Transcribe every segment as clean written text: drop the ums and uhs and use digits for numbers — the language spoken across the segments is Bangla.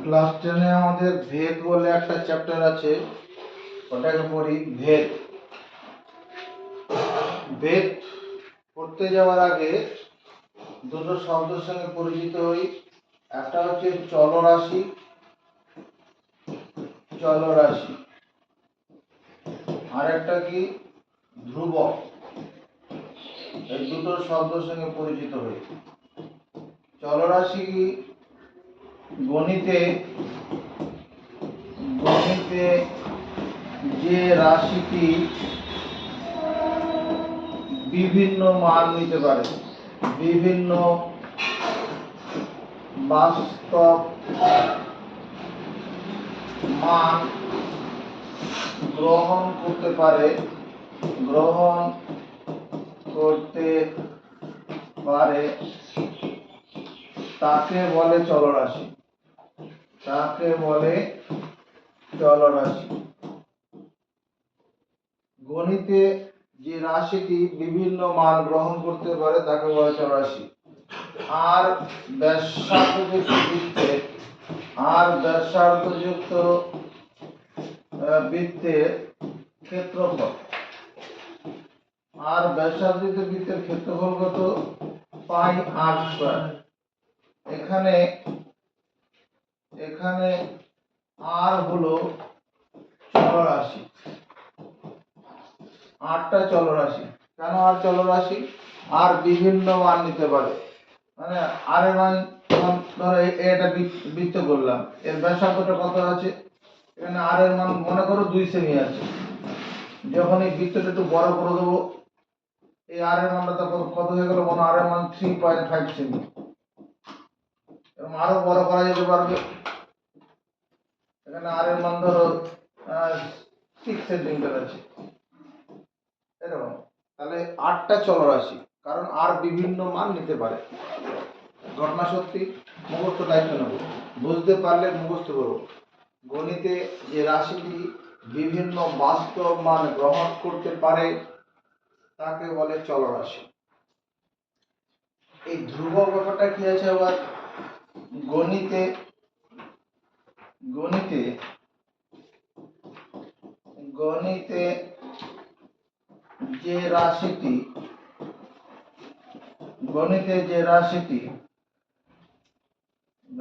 ক্লাস 10-এ আমাদের ভেদ বলে একটা চ্যাপ্টার আছে, ওটাকে পড়ি ভেদ। ভেদ পড়তে যাওয়ার আগে দুটো শব্দের সঙ্গে পরিচিত হই। একটা হচ্ছে চলরাশি, চলরাশি, আর একটা কি ধ্রুবক। এই দুটো শব্দের সঙ্গে পরিচিত হই। চলরাশি কি? গণিতে যে রাশিটি বিভিন্ন মান নিতে পারে, বিভিন্ন বাস্তব মান গ্রহণ করতে পারে, তাকে বলে চলরাশি, তাকে বলে চলরাশি। গণিতে যে রাশিটি বিভিন্ন মান গ্রহণ করতে পারে তাকে বলে চলরাশি। আর ব্যাসার্ধযুক্ত বৃত্তের ক্ষেত্রফল, আর ব্যাসার্ধযুক্ত বৃত্তের ক্ষেত্রফল কত? পাই আর স্কয়ার। এখানে আর হলো চলরাশি, আরটা চলরাশি। কেন আর চলরাশি? আর বিভিন্ন মান নিতে পারে, মানে আর এর মান, ধরো এটা বৃত্ত করলাম, এর ব্যাসার্ধটা কত আছে? এখানে আর এর মান মনে করো 2 সেমি আছে। যখন এই বৃত্তটা একটু বড় করে দেবো, এই আর এর মানটা কত হয়ে গেল? মনে আর এর মান 3.5 সেমি। এরকম আরো বড় করা যেতে পারবে। এখানে আর এর মান ধরো 6 সেন্টিমিটার আছে, এরকম। তাহলে আটটা চলরাশি, কারণ আর বিভিন্ন মান নিতে পারে। ঘটনা সত্যি, মুখস্থ দায়িত্ব নেব, বুঝতে পারলে মুখস্থ করবো। গণিতে যে রাশিটি বিভিন্ন বাস্তব মান গ্রহণ করতে পারে তাকে বলে চলরাশি। এই ধ্রুবক ব্যাপারটা কি আছে আবার? গণিতে যে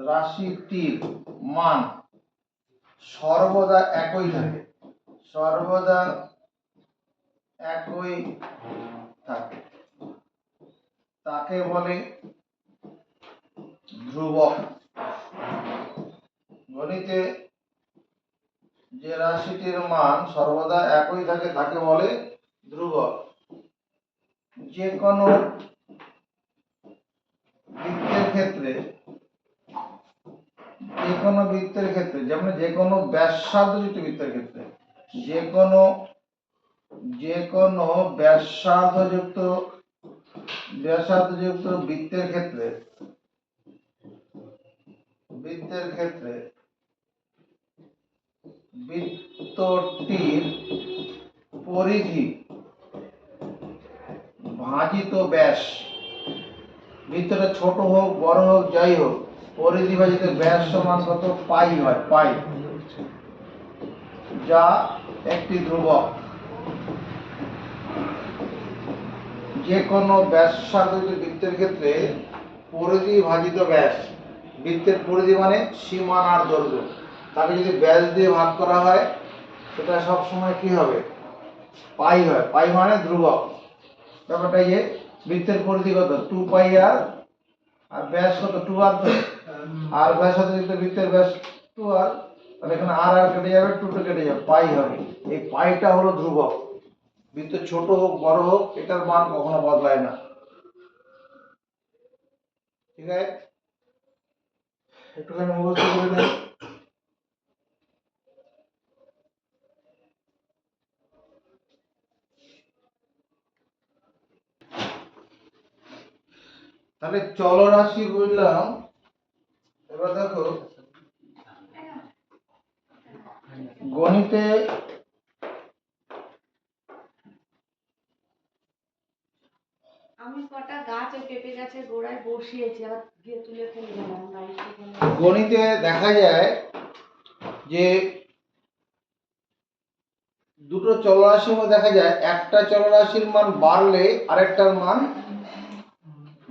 রাশিটির মান সর্বদা একই থাকে, তাকে বলে ধ্রুবক। গণিতে যে রাশিটির মান সর্বদা একই থাকে তাকে বলে ধ্রুবক। যে কোনো বৃত্তের ক্ষেত্রে, যেমন যে কোনো ব্যাসার্ধযুক্ত বৃত্তের ক্ষেত্রে, যে কোনো ব্যাসার্ধযুক্ত বৃত্তের ক্ষেত্রে বৃত্তটির পরিধি ভাজিত ব্যাস, বৃত্তটা ছোট হোক বড় হোক যাই হোক, পরিধি ভাজিত ব্যাস সমান কত? পাই হয়, পাই, যা একটি ধ্রুবক। যে কোনো ব্যাসার্ধযুক্ত বৃত্তের ক্ষেত্রে পরিধি ভাজিত ব্যাস, বৃত্তের পরিধি মানে সীমানার দৈর্ঘ্য, তাকে যদি ব্যাস দিয়ে ভাগ করা হয় সেটা সব সময় কি হবে? পাই হয়, পাই মানে ধ্রুবক। ব্যাপারটা বৃত্তের পরিধি কত? 2 পাই আর ব্যাস কত? 2 আর, তো আর ব্যাসার্ধযুক্ত বৃত্তের ব্যাস 2 আর, তাহলে এখানে আর কেটে যাবে, 2 কেটে যাবে, পাই হবে। এই পাইটা হলো ধ্রুবক। বৃত্ত ছোট হোক বড় হোক, এটার মান কখনো বদলায় না। ঠিক আছে, একটুখানি মুখস্থ করে নেই। তাহলে চলরাশি বুঝলাম। এবার দেখো, গণিতে আমি কটা গাছ ওই পেঁপে গাছের গোড়ায় বসিয়েছি, আবার গিয়ে তুলে ফেলে গেলাম। গণিতে দেখা যায় যে দুটো চলরাশির মধ্যে দেখা যায় একটা চলরাশির মান বাড়লে আরেকটার মান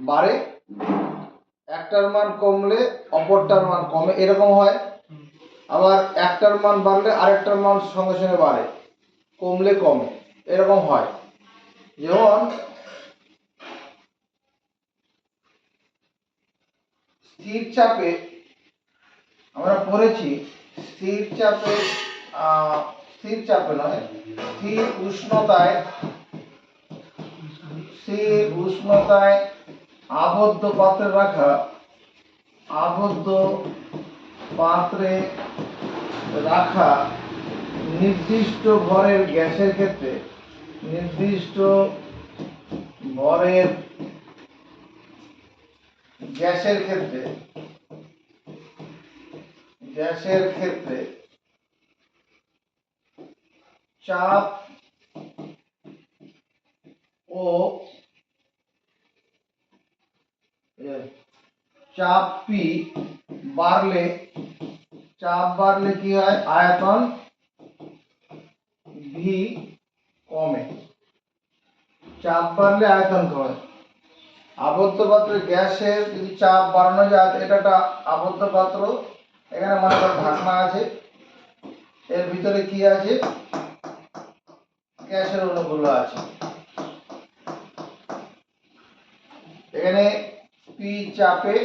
বাড়ে, একটার মান কমলে অপরটার মান কমে, এরকম হয়। আবার একটার মান বাড়লে আরেকটার মান সঙ্গে সঙ্গে বাড়ে, কমলে কমে, এরকম হয়। যেমন স্থির চাপে আমরা পড়েছি, স্থির চাপে নয়, স্থির উষ্ণতায় আবদ্ধ পাত্রে রাখা নির্দিষ্ট ভরের গ্যাসের ক্ষেত্রে চাপ P বাড়লে কি হয়, আয়তন V কমে। চাপ বাড়লে আয়তন কমে। আবদ্ধ পাত্রে গ্যাসের যদি চাপ বাড়ানো যায়, এটা একটা আবদ্ধ পাত্র, এখানে মনে করো ঢাকনা আছে, এর ভিতরে কি আছে, গ্যাসের অণুগুলো আছে। এখানে P চাপে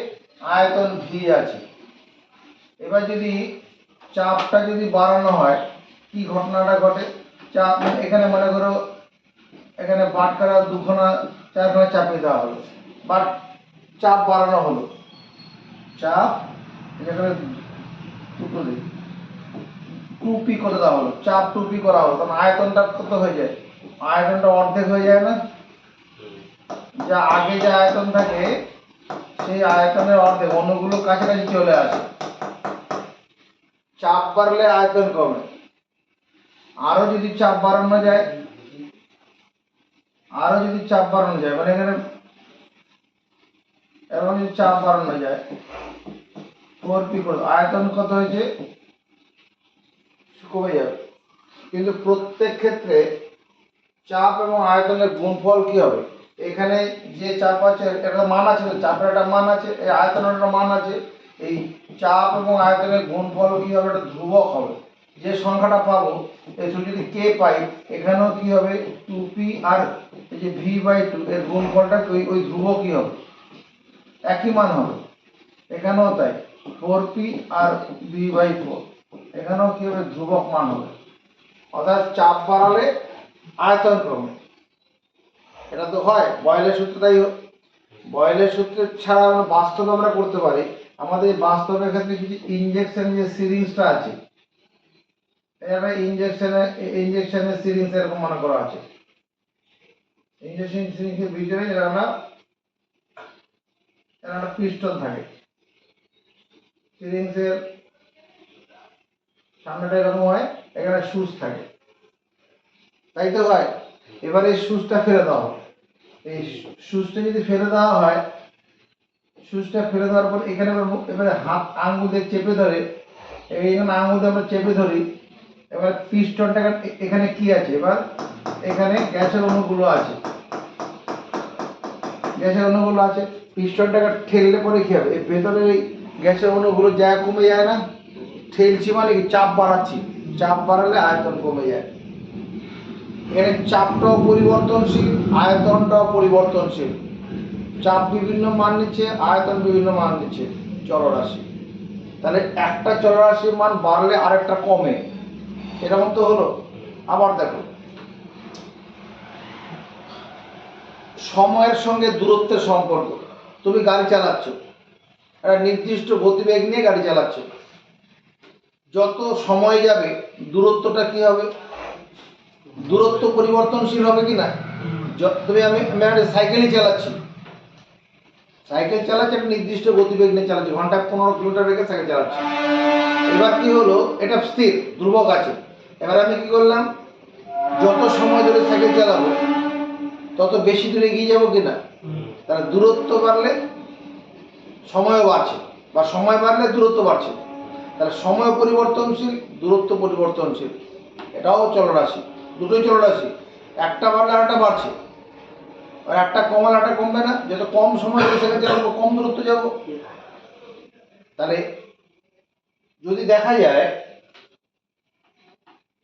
আয়তন V আছে। এবার যদি চাপটা যদি বাড়ানো হয়, কি ঘটনাটা ঘটে, চাপ এখানে মনে করো এখানে বাটখারা 2খানা 4খানা চাপিয়ে দেওয়া হলো, বাট চাপ বাড়ানো হলো, চাপ এখানে 2p করে দেওয়া হলো, চাপ 2p করা হলো, তখন আয়তনটা কত হয়ে যায়, আয়তনটা অর্ধেক হয়ে যায় না? যা আগে যে আয়তন থাকে সেই আয়তনের অর্ধেক, অণুগুলো কাছাকাছি চলে আসে। চাপ বাড়লে আয়তন কমে। আরো যদি চাপ বাড়ানো যায়, মানে এখানে এবং যদি চাপ বাড়ানো যায় 4p করে, আয়তন কত হয়েছে, কমে যাবে। কিন্তু প্রত্যেক ক্ষেত্রে চাপ এবং আয়তনের গুণফল কি হবে, এখানে যে চাপ আছে একটা মান আছে, চাপের একটা মান আছে, এই আয়তনের একটা মান আছে, এই চাপ এবং আয়তনের গুণফল কি হবে, একটা ধ্রুবক হবে। যে সংখ্যাটা পাবো, এই যদি k পাই, এখানেও কি হবে 2p, আর এই যে v/2 এর গুণফলটা ওই ধ্রুবকই হবে, একই মান হবে। এখানেও তাই, 4p আর v/4 এখানেও কি হবে, ধ্রুবক মান হবে। অর্থাৎ চাপ বাড়ালে আয়তন কমে। এটা তো হয় বয়েলের সূত্রটাই, বয়েলের সূত্র ছাড়া আমরা বাস্তবে আমরা করতে পারি। আমাদের বাস্তবের ক্ষেত্রে কিছু ইনজেকশন যে সিরিঞ্জটা আছে, এটা ইনজেকশনের সিরিঞ্জ এরকম মনে করা আছে। ইনজেকশন সিরিঞ্জের ভিতরে একটা পিস্টন থাকে, সিরিঞ্জের সামনেটা এরকম হয়, এখানে সুচ থাকে, তাই তো হয়। এবারে এই সুচটা ফেলে দেওয়া হয়, এই সুচটা যদি ফেলে দেওয়া হয়, সুচটা ফেলে দেওয়ার পর এখানে এবারে হাত আঙ্গুল দিয়ে চেপে ধরে, এইখানে আঙ্গুল দিয়ে আমরা চেপে ধরি, এবার পিস্টনটা এখানে কি আছে, এবার এখানে গ্যাসের অণুগুলো আছে, পিস্টনটাকে ঠেললে পরে কি হবে, এই ভেতরে গ্যাসের অণুগুলো যায় কমে যায় না, ঠেলছি মানে কি, চাপ বাড়াচ্ছি, চাপ বাড়ালে আয়তন কমে যায়। এখানে চাপটাও পরিবর্তনশীল, আয়তনটাও পরিবর্তনশীল, চাপ বিভিন্ন মান নিচ্ছে, আয়তন বিভিন্ন মান নিচ্ছে চলরাশি। তাহলে একটা চলরাশির মান বাড়লে আরেকটা কমে, এরকম তো হলো। আবার দেখো, সময়ের সঙ্গে দূরত্বের সম্পর্ক। তুমি গাড়ি চালাচ্ছ, একটা নির্দিষ্ট গতিবেগ নিয়ে গাড়ি চালাচ্ছ, যত সময় যাবে দূরত্বটা কি হবে, দূরত্ব পরিবর্তনশীল হবে কি না। তুমি আমি একটা সাইকেলই চালাচ্ছি, একটা নির্দিষ্ট গতিবেগ নিয়ে চালাচ্ছি, ঘন্টায় 15 কিলোমিটার বেগে সাইকেল চালাচ্ছি। এবার কি হলো, এটা স্থির ধ্রুবক আছে। এবার আমি কি করলাম, যত সময় ধরে সাইকেল চালাবো তত বেশি দূরে এগিয়ে যাবো কিনা, তাহলে দূরত্ব বাড়লে সময়ও বাড়ছে। বা সময় বাড়লে দূরত্ব বাড়ছে। তাহলে সময় পরিবর্তনশীল, দূরত্ব পরিবর্তনশীল, এটাও চলরাশি, দুটোই চলরাশি। একটা বাড়লে আরেকটা বাড়ছে, আর একটা কমালে একটা কমবে না। যত কম সময় সেক্ষেত্রে যাবো কম দূরত্ব যাব। তাহলে যদি দেখা যায়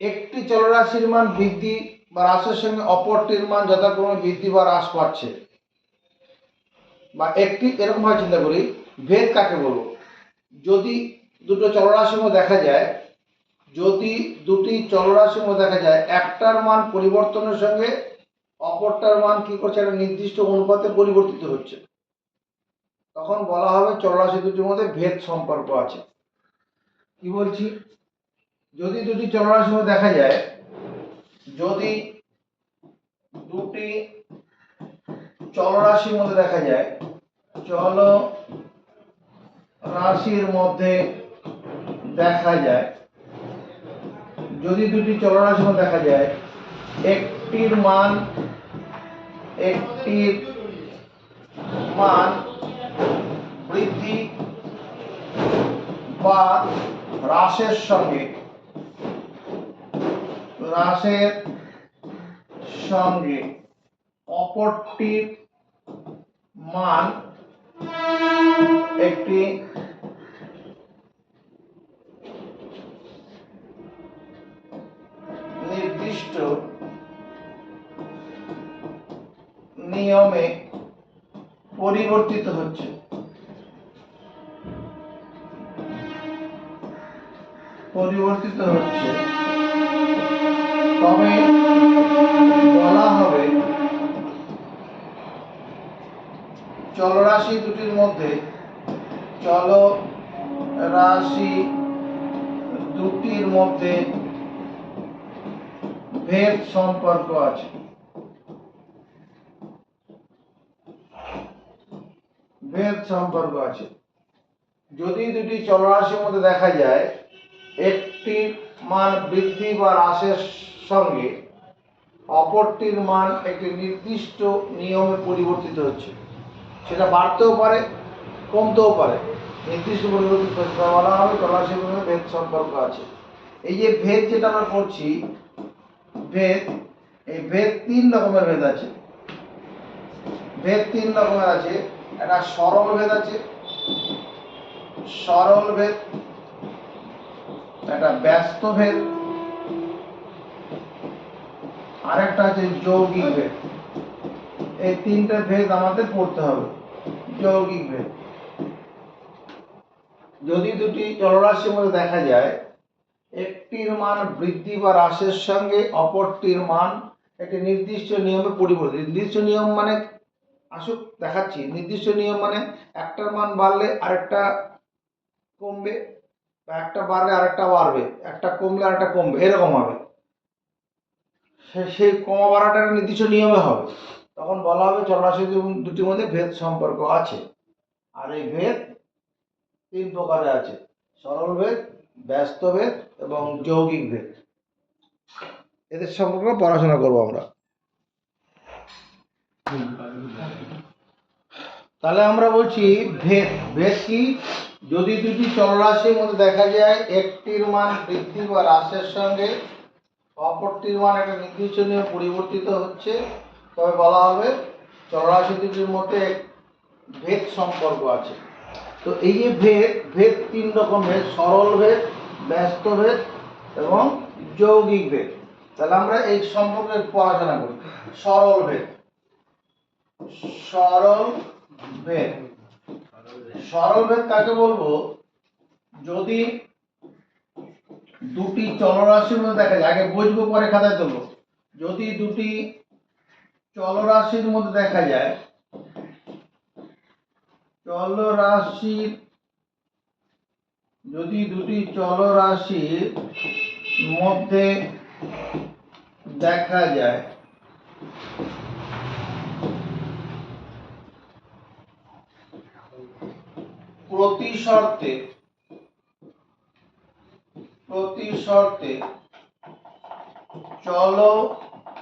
একটি চলরাশির মান বৃদ্ধি বা হ্রাসের সঙ্গে অপরটির মান যথাক্রমে বৃদ্ধি বা হ্রাস পাচ্ছে, বা একটি এরকম ভাবে চিন্তা করি, ভেদ কাকে বলবো? যদি দুটো চলরাশির মধ্যে দেখা যায়, যদি দুটি চলরাশির মধ্যে দেখা যায় একটার মান পরিবর্তনের সঙ্গে অপরটার মান কি করছে, একটা নির্দিষ্ট অনুপাতে পরিবর্তিত হচ্ছে, তখন বলা হবে চলরাশি দুটির মধ্যে ভেদ সম্পর্ক আছে। কি বলছি? যদি দুটি চলরাশির মধ্যে দেখা যায়, যদি দুটি চলরাশির মধ্যে দেখা যায়, চল রাশির মধ্যে দেখা যায়, যদি দুটি চলরাশির মধ্যে দেখা যায় একটির মান বৃদ্ধি বা হ্রাসের সঙ্গে অপরটির মান একটি নির্দিষ্ট নিয়মে পরিবর্তিত হচ্ছে, তবে বলা হবে চলরাশি দুটির মধ্যে ভেদ সম্পর্ক আছে। যদি দুটি চলরাশির মধ্যে দেখা যায় একটির মান বৃদ্ধি বা হ্রাসের সঙ্গে অপরটির মান একটি নির্দিষ্ট নিয়মে পরিবর্তিত হচ্ছে, সেটা বাড়তেও পারে কমতেও পারে, নির্দিষ্ট পরিবর্তিত হচ্ছে, বলা হবে চলরাশির মধ্যে ভেদ সম্পর্ক আছে। এই যে ভেদ যেটা আমরা করছি, এই ভেদ তিন রকমের ভেদ আছে। একটা সরল ভেদ আছে, একটা ব্যস্ত ভেদ, আরেকটা আছে যৌগিক ভেদ। এই তিনটা ভেদ আমাদের পড়তে হবে। যৌগিক ভেদ, যদি দুটি চলরাশির মধ্যে দেখা যায় একটির মান বৃদ্ধি বা হ্রাসের সঙ্গে অপরটির মান একটি নির্দিষ্ট নিয়মে পরিবর্তিত। নির্দিষ্ট নিয়ম মানে আসুক দেখাচ্ছি। নির্দিষ্ট নিয়ম মানে একটার মান বাড়লে আরেকটা কমবে, বা একটা বাড়লে আরেকটা বাড়বে, একটা কমলে আরেকটা কমবে, এরকম হবে। সেই কমা বাড়াটা একটা নির্দিষ্ট নিয়মে হবে, তখন বলা হবে চলরাশি দুটির মধ্যে ভেদ সম্পর্ক আছে। আর এই ভেদ তিন প্রকারের আছে: সরল ভেদ, ব্যস্ত ভেদ এবং যৌগিক ভেদ। এদের সম্পর্কে পড়াশোনা করবো আমরা। তাহলে আমরা বলছি ভেদ কি? যদি দুটি চলরাশির মধ্যে দেখা যায় একটির মান বৃদ্ধি বা হ্রাসের সঙ্গে অপরটির মান একটা নির্দিষ্ট নিয়মে পরিবর্তিত হচ্ছে, তবে বলা হবে চলরাশি দুটির মধ্যে ভেদ সম্পর্ক আছে। তো এই যে ভেদ তিন রকমের: সরল ভেদ, ব্যস্ত ভেদ এবং যৌগিক ভেদ। তাহলে আমরা এই সম্পর্কে পড়াশোনা করি। সরল ভেদ কাকে বলবো? যদি দুটি চলরাশির মধ্যে দেখা যায়, আগে বুঝবো পরে খাতায় দেবো। যদি দুটি চলরাশির মধ্যে দেখা যায়, যদি দুটি চলরাশির মধ্যে দেখা যায় প্রতি শর্তে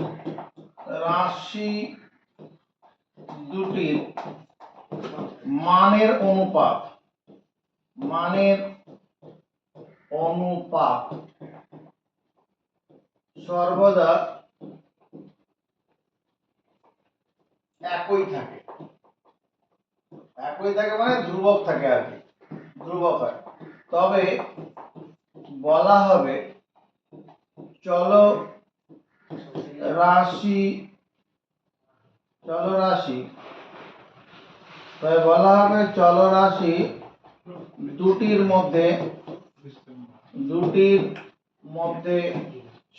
চলরাশি দুটির মানের অনুপাত মানের অনুপাত সর্বদা একই থাকে। একই থাকে মানে ধ্রুবক থাকে আর কি, ধ্রুবক হয়। তবে বলা হবে চলরাশি তবে বলা হবে চলরাশি দুটির মধ্যে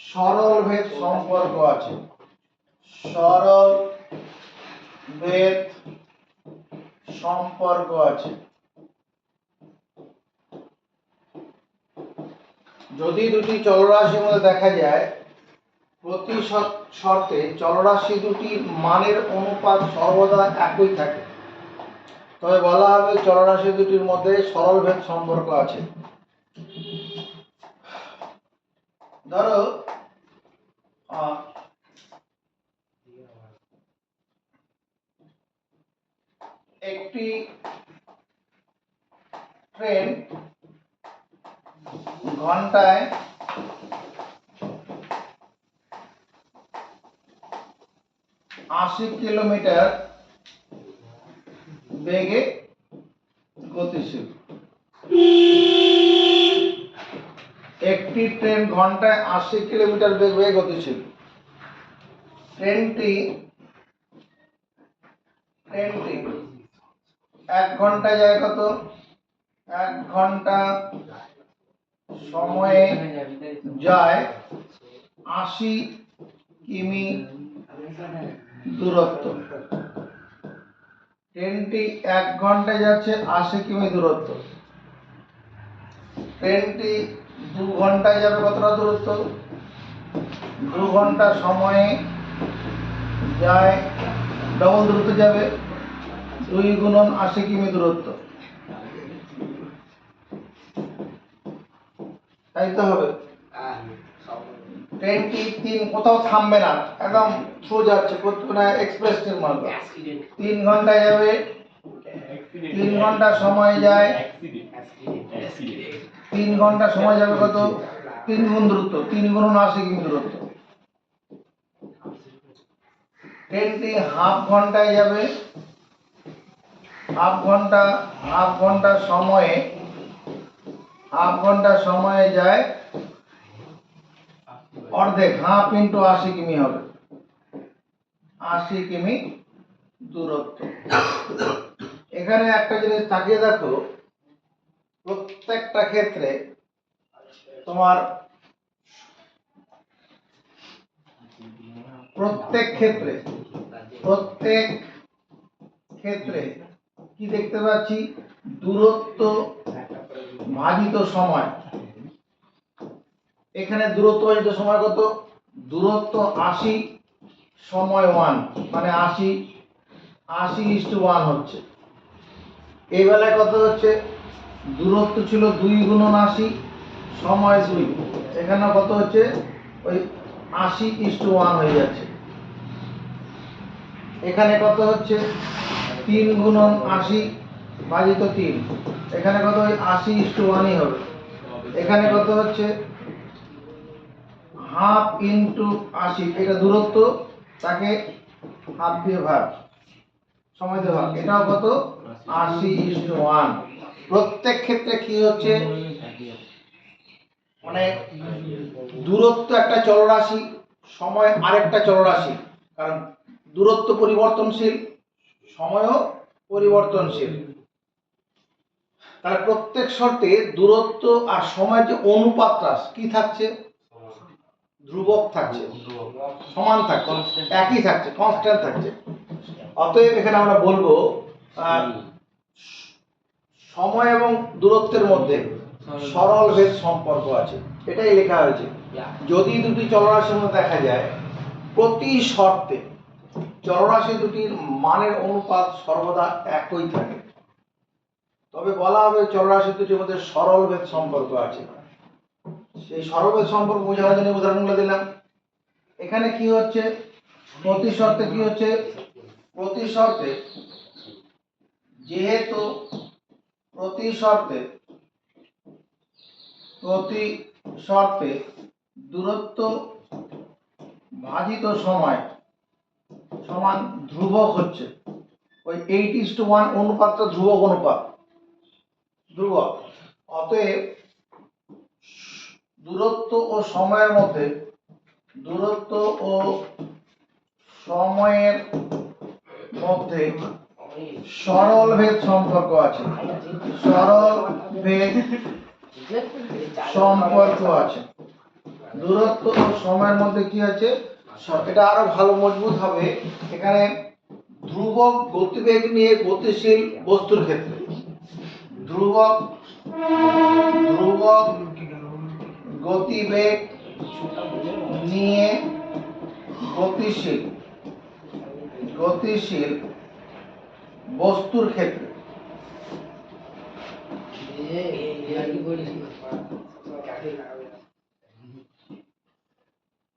সরল ভেদ সম্পর্ক আছে। সরল ভেদ সম্পর্ক আছে। যদি দুটি চলরাশির মধ্যে দেখা যায় প্রতি শর্তে চলরাশি দুটির মানের অনুপাত সর্বদা একই থাকে, তবে বলা হবে চলরাশি দুটির মধ্যে সরল ভেদ সম্পর্ক আছে। ধরো একটি ট্রেন ঘন্টায় 80 কিলোমিটার বেগে গতিশীল। একটি ট্রেন ঘন্টায় 80 কিলোমিটার বেগে গতিশীল। ট্রেনটি 1 ঘন্টায় যায় কত? 1 ঘন্টা সময়ে যায় 80 কিমি দূরত্ব। ট্রেনটি 1 ঘন্টায় যাচ্ছে 80 কিমি দূরত্ব। ট্রেনটি 2 ঘন্টায় যাবে কতটা দূরত্ব? 2 ঘন্টা সময়ে যায় ডবল দূরত্ব যাবে, 2 গুণন 80 কিমি দূরত্ব, তাই তো হবে। ট্রেনটি কোথাও থামবে না, একদম থ্রু যাচ্ছে, এক্সপ্রেস ট্রেন মারবে। 3 ঘন্টায় যাবে, 3 ঘন্টা সময় যায়, 3 ঘন্টা সময় যাবে কত? 3 গুণ দূরত্ব, 3 গুণ 80 কিমি দূরত্ব। ট্রেনটি হাফ ঘন্টায় যাবে, হাফ ঘন্টা সময়ে যায় অর্ধেক, হাফ ইন্টু 80 কিমি হবে, 80 কিমি দূরত্ব। এখানে একটা জিনিস তাকিয়ে দেখো, প্রত্যেকটা ক্ষেত্রে তোমার প্রত্যেক ক্ষেত্রে কি দেখতে পাচ্ছি? দূরত্ব ভাজিত সময়। এখানে দূরত্ব ভাজিত সময় কত? দূরত্ব 80, সময় 1, মানে 80:1 হচ্ছে। এই বেলায় কত হচ্ছে? দূরত্ব ছিল 2 গুণন 80, সময় 2, এখানে কত হচ্ছে? ওই 80:1 হয়ে যাচ্ছে। এখানে কত হচ্ছে? 3 গুণন 80 ভাজিত 3, এখানে কত? ওই 80:1ই হবে। এখানে কত হচ্ছে? হাফ ইন্টু 80, এটা দূরত্ব, তাকে হাফ দিয়ে ভাগ, সময় দিয়ে ভাগ, এটাও কত? 80:1। প্রত্যেক ক্ষেত্রে কি হচ্ছে? মানে দূরত্ব একটা চলরাশি, সময় আরেকটা চলরাশি, কারণ দূরত্ব পরিবর্তনশীল, সময়ও পরিবর্তনশীল। তাহলে প্রত্যেক শর্তে দূরত্ব আর সময়ের যে অনুপাতটা কি থাকছে? ধ্রুবক থাকছে, সমান থাকছে, একই থাকছে, কনস্ট্যান্ট থাকছে। অতএব এখানে আমরা বলবো সময় এবং দূরত্বের মধ্যে সরল ভেদ সম্পর্ক আছে, এটাই লেখা হয়েছে। যদি দুটি চলরাশির মধ্যে দেখা যায় প্রতি শর্তে চলরাশি দুটির মানের অনুপাত সর্বদা একই থাকে, তবে বলা হবে চলরাশি দুটির মধ্যে সরল ভেদ সম্পর্ক আছে। সেই সরল ভেদ সম্পর্ক বোঝানোর জন্য উদাহরণগুলো দিলাম। এখানে কি হচ্ছে? প্রতি শর্তে কি হচ্ছে? প্রতি শর্তে যেহেতু প্রতি শর্তে প্রতি শর্তে দূরত্ব ভাজিত সময় সমান ধ্রুবক হচ্ছে ওই 8:1 অনুপাতটা ধ্রুবক অনুপাত, ধ্রুবক। অতএব দূরত্ব ও সময়ের মধ্যে সরল ভেদ সম্পর্ক আছে, সরল ভেদ সম্পর্ক আছে। দূরত্ব ও সময়ের মধ্যে কি আছে, এটা আরো ভালো মজবুত হবে এখানে ধ্রুবক গতিবেগ নিয়ে গতিশীল বস্তুর ক্ষেত্রে, ধ্রুবক গতিবেগ নিয়ে গতিশীল বস্তুর ক্ষেত্রে,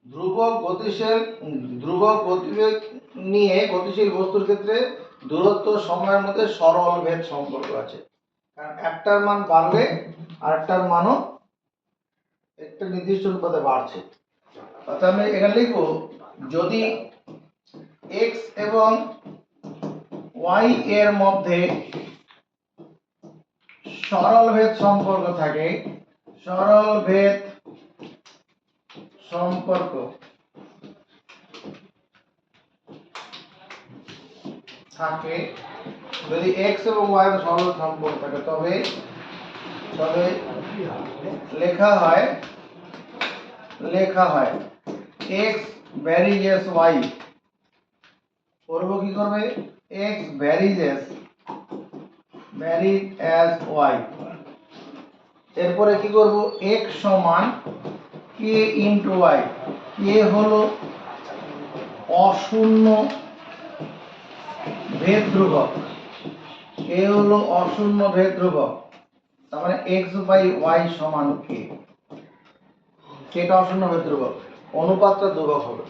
ধ্রুবক গতিবেগ নিয়ে গতিশীল বস্তুর ক্ষেত্রে দূরত্ব সময়ের মধ্যে সরল ভেদ সম্পর্ক আছে। কারণ একটার মান বাড়লে আরেকটার মানও একটা নির্দিষ্ট অনুপাতে বাড়ছে। অর্থাৎ আমি এখানে লিখব যদি x এবং y এর মধ্যে সরল ভেদ সম্পর্ক থাকে, সরল ভেদ সম্পর্ক থাকে, যদি x এবং y এর সরল সম্পর্ক থাকে তবে লেখা হয় x varies y, করব কি করবে x varies as y, এরপরে কি করব x সমান k ইনটু y, k হলো অশূন্য ভেদ ধ্রুবক, k হলো অশূন্য ভেদ ধ্রুবক, তার মানে x বাই y সমান k, কেটা অশূন্য ভেদ ধ্রুবক, অনুপাতটা ধ্রুবক হবে।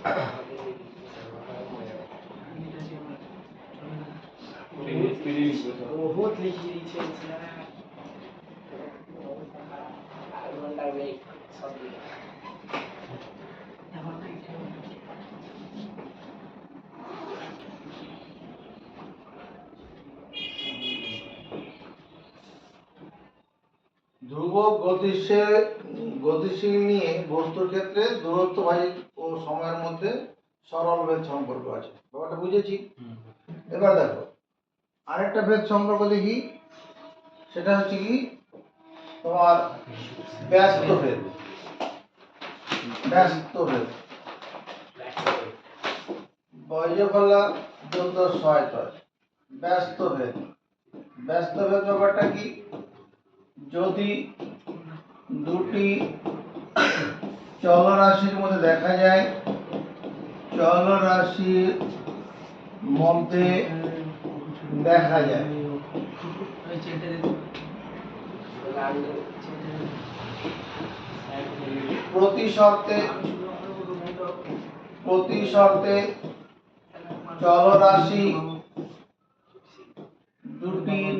ধ্রুবক গতিশীল নিয়ে বস্তুর ক্ষেত্রে দূরত্ব ভাজিত ও সময়ের মধ্যে সরল ভেদ সম্পর্ক আছে, ব্যাপারটা বুঝেছি। এবার দেখো আরেকটা ভেদ সম্পর্ক দেখি, সেটা হচ্ছে কি তোমার ব্যস্ত ভেদ। বৈজকলা 1406 ব্যস্ত ভেদ ব্যাপারটা কি, যদি দুটি চলরাশির মধ্যে দেখা যায়, প্রতি শর্তে চলরাশি দুটির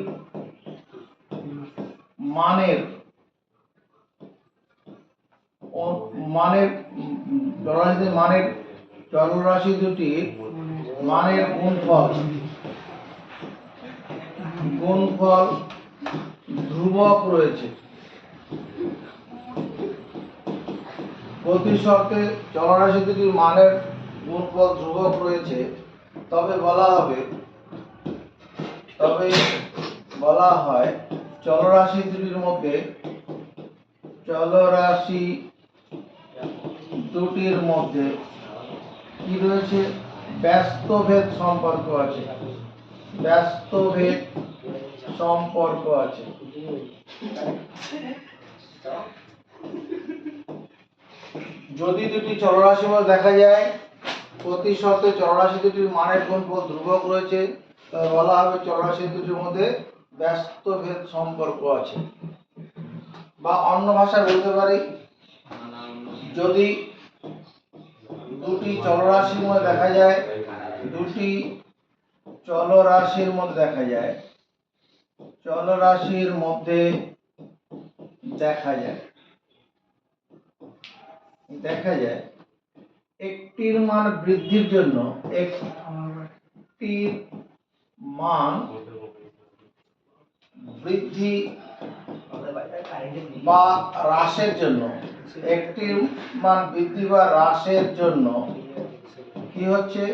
চলরাশি দুটির মানের গুণফল ধ্রুবক রয়েছে। প্রতি শর্তে চলরাশি দুটির মানের গুণফল ধ্রুবক রয়েছে, তবে বলা হয় চলরাশি দুটির মধ্যে কি রয়েছে, ব্যস্ত ভেদ সম্পর্ক আছে, যদি দুটি চলরাশির মধ্যে দেখা যায় প্রতি শর্তে চলরাশি দুটির মানের গুণফল ধ্রুবক রয়েছে, তবে বলা হবে চলরাশি দুটির মধ্যে ব্যস্ত ভেদ সম্পর্ক আছে। বা অন্য ভাষায় বলতে পারি, যদি দুটি চলরাশির মধ্যে দেখা যায় দেখা যায় একটির মান বৃদ্ধির জন্য একটির মান বৃদ্ধি বা হ্রাসের জন্য একটির মান বৃদ্ধি বা হ্রাসের জন্য কি হচ্ছে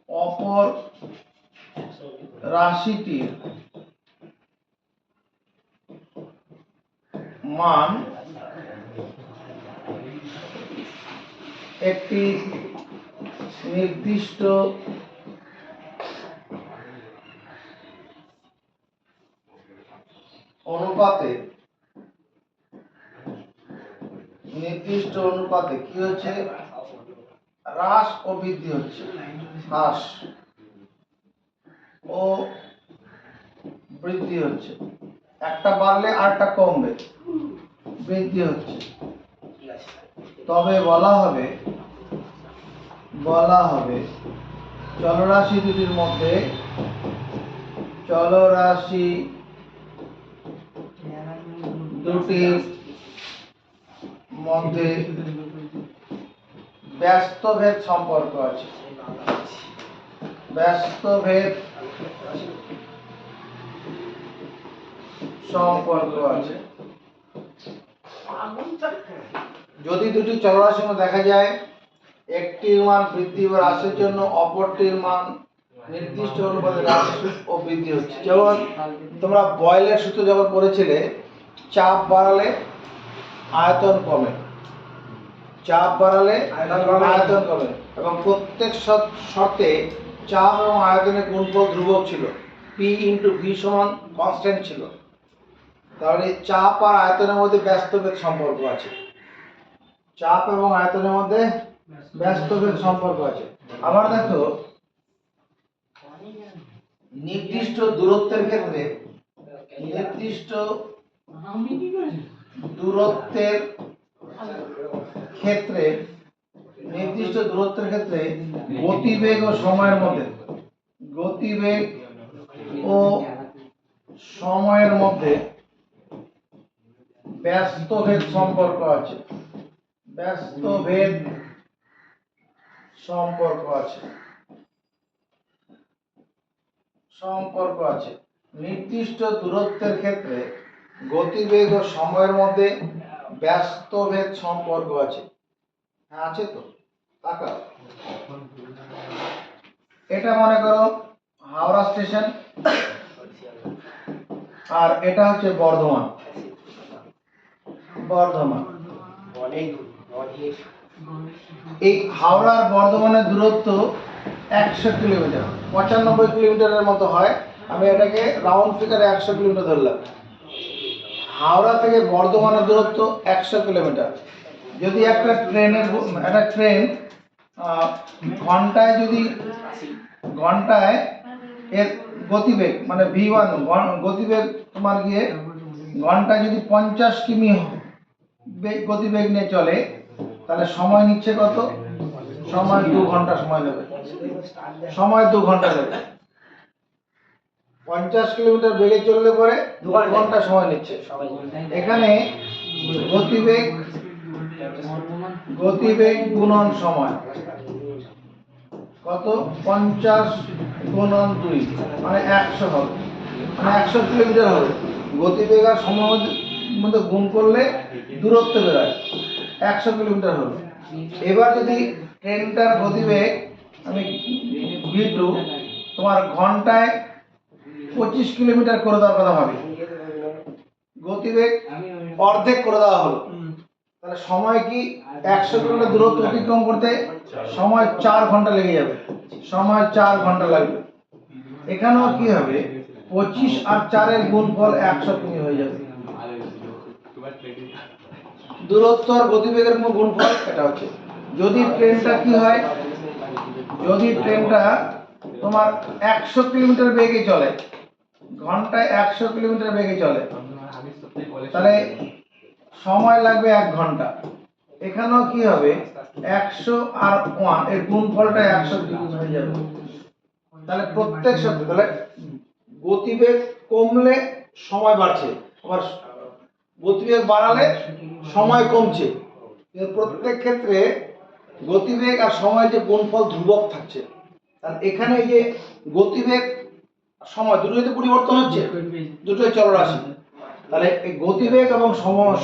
অপর রাশিটির মান একটি নির্দিষ্ট অনুপাতে কি হচ্ছে হ্রাস ও বৃদ্ধি হচ্ছে, হ্রাস ও বৃদ্ধি হচ্ছে, একটা বাড়লে আরেকটা কমবে, বৃদ্ধি হচ্ছে, তবে বলা হবে চলরাশি দুটির মধ্যে ব্যস্তভেদ সম্পর্ক আছে, ব্যস্তভেদ সম্পর্ক আছে। যদি দুটি চলরাশির মধ্যে দেখা যায় একটির মান বৃদ্ধি বা হ্রাসের জন্য অপরটির মান নির্দিষ্ট অনুপাতে হ্রাস ও বৃদ্ধি হচ্ছে, যেমন তোমরা বয়েলের সূত্র যখন পড়েছিলে, চাপ বাড়ালে আয়তন কমে, চাপ বাড়ালে আয়তন কমে, এবং প্রত্যেক শর্তে চাপ এবং আয়তনের গুণফল ধ্রুবক ছিল, পি ইন্টু ভি সমান কনস্ট্যান্ট ছিল। তাহলে চাপ আর আয়তনের মধ্যে ব্যস্তভেদ সম্পর্ক আছে, চাপ এবং আয়তনের মধ্যে ব্যস্তভেদ সম্পর্ক আছে। আবার দেখো, নির্দিষ্ট দূরত্বের ক্ষেত্রে গতিবেগ ও সময়ের মধ্যে ব্যস্তভেদ সম্পর্ক আছে, নির্দিষ্ট দূরত্বের ক্ষেত্রে গতিবেগ ও সময়ের মধ্যে ব্যস্তভেদ সম্পর্ক আছে। হ্যাঁ, আছে তো। তাকাও, এটা মনে করো হাওড়া স্টেশন, আর এটা হচ্ছে বর্ধমান। এই হাওড়া আর বর্ধমানের দূরত্ব 100 কিলোমিটার, 95 কিলোমিটারের মতো হয়। আমি এটাকে রাউন্ড ফিগারে 100 কিলোমিটার ধরলাম। হাওড়া থেকে বর্ধমানের দূরত্ব 100 কিলোমিটার। যদি একটা ট্রেন ঘন্টায় এর গতিবেগ মানে v1 গতিবেগ তোমার গিয়ে ঘন্টায় যদি 50 কিমি গতিবেগ নিয়ে চলে, তাহলে সময় নিচ্ছে কত? সময় 2 ঘন্টা সময় নেবে, 50 কিলোমিটার বেগে চললে পরে 2 ঘন্টা সময় নিচ্ছে। এখানে গতিবেগ গুণন সময় কত? 50 গুণন 2 মানে 100 হবে, মানে 100 কিলোমিটার হবে। গতিবেগ আর সময়ের মধ্যে গুণ করলে দূরত্ব বেরোয়, 100 কিলোমিটার হবে। এবার যদি ট্রেনটার গতিবেগ আমি v2 তোমার ঘন্টায় 25 কিলোমিটার করে দেওয়ার কথা ভাবি, গতিবেগ অর্ধেক করে দেওয়া হলো, তাহলে সময় কি 100 কিলোমিটার দূরত্ব অতিক্রম করতে সময় 4 ঘন্টা লেগে যাবে, সময় 4 ঘন্টা লাগবে। এখানেও কি হবে? 25 আর 4 এর গুণফল 100 কিমি হয়ে যাবে। দূরত্ব আর গতিবেগের গুণফল এটা হচ্ছে। যদি ট্রেনটা কি হয়, যদি ট্রেনটা তোমার 100 কিলোমিটার বেগে চলে, ঘন্টায় 100 কিলোমিটার বেগে চলে, তাহলে সময় লাগবে 1 ঘন্টা। এখানেও কি হবে? 100 আর 1 এর গুণফলটা 100 হয়ে যাবে। তাহলে প্রত্যেক শব্দ, তাহলে গতিবেগ কমলে সময় বাড়ছে, আবার গতিবেগ বাড়ালে সময় কমছে। এর প্রত্যেক ক্ষেত্রে গতিবেগ আর সময়ের যে গুণফল ধ্রুবক থাকছে। আর এখানে এই যে গতিবেগ সময় দুটোই তো পরিবর্তন হচ্ছে, দুটোই চলরাশি। তাহলে এই গতিবেগ এবং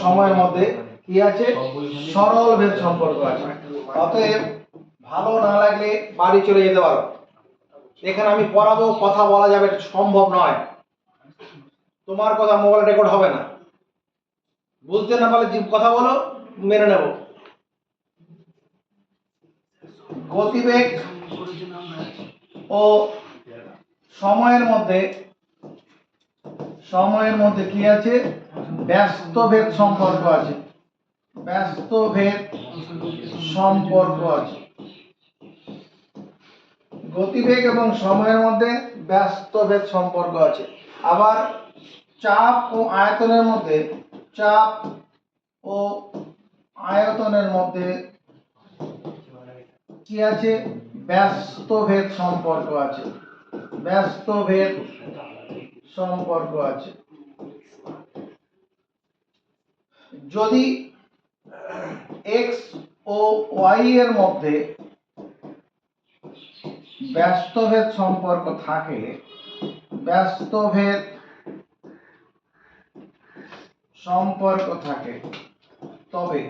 সময়ের মধ্যে কি আছে? সরল ভেদ সম্পর্ক আছে। অতএব ভালো না লাগলে বাড়ি চলে যেতে পারো। এখানে আমি পড়াবো, কথা বলা যাবে, এটা সম্ভব নয়। তোমার কথা মোবাইল রেকর্ড হবে না। বুঝতে না পারলে যে কথা বলো, মেনে নেব। গতিবেগ ও সময়ের মধ্যে কি আছে? ব্যস্ত ভেদ সম্পর্ক আছে। ব্যস্ত ভেদ সম্পর্ক আছে। গতিবেগ এবং সময়ের মধ্যে ব্যস্ত ভেদ সম্পর্ক আছে। আবার চাপ ও আয়তনের মধ্যে কি আছে? ব্যস্ত ভেদ সম্পর্ক আছে। ব্যস্ত ভেদ সম্পর্ক আছে। যদি x ও y এর মধ্যে ব্যস্তভেদ সম্পর্ক থাকে, তবে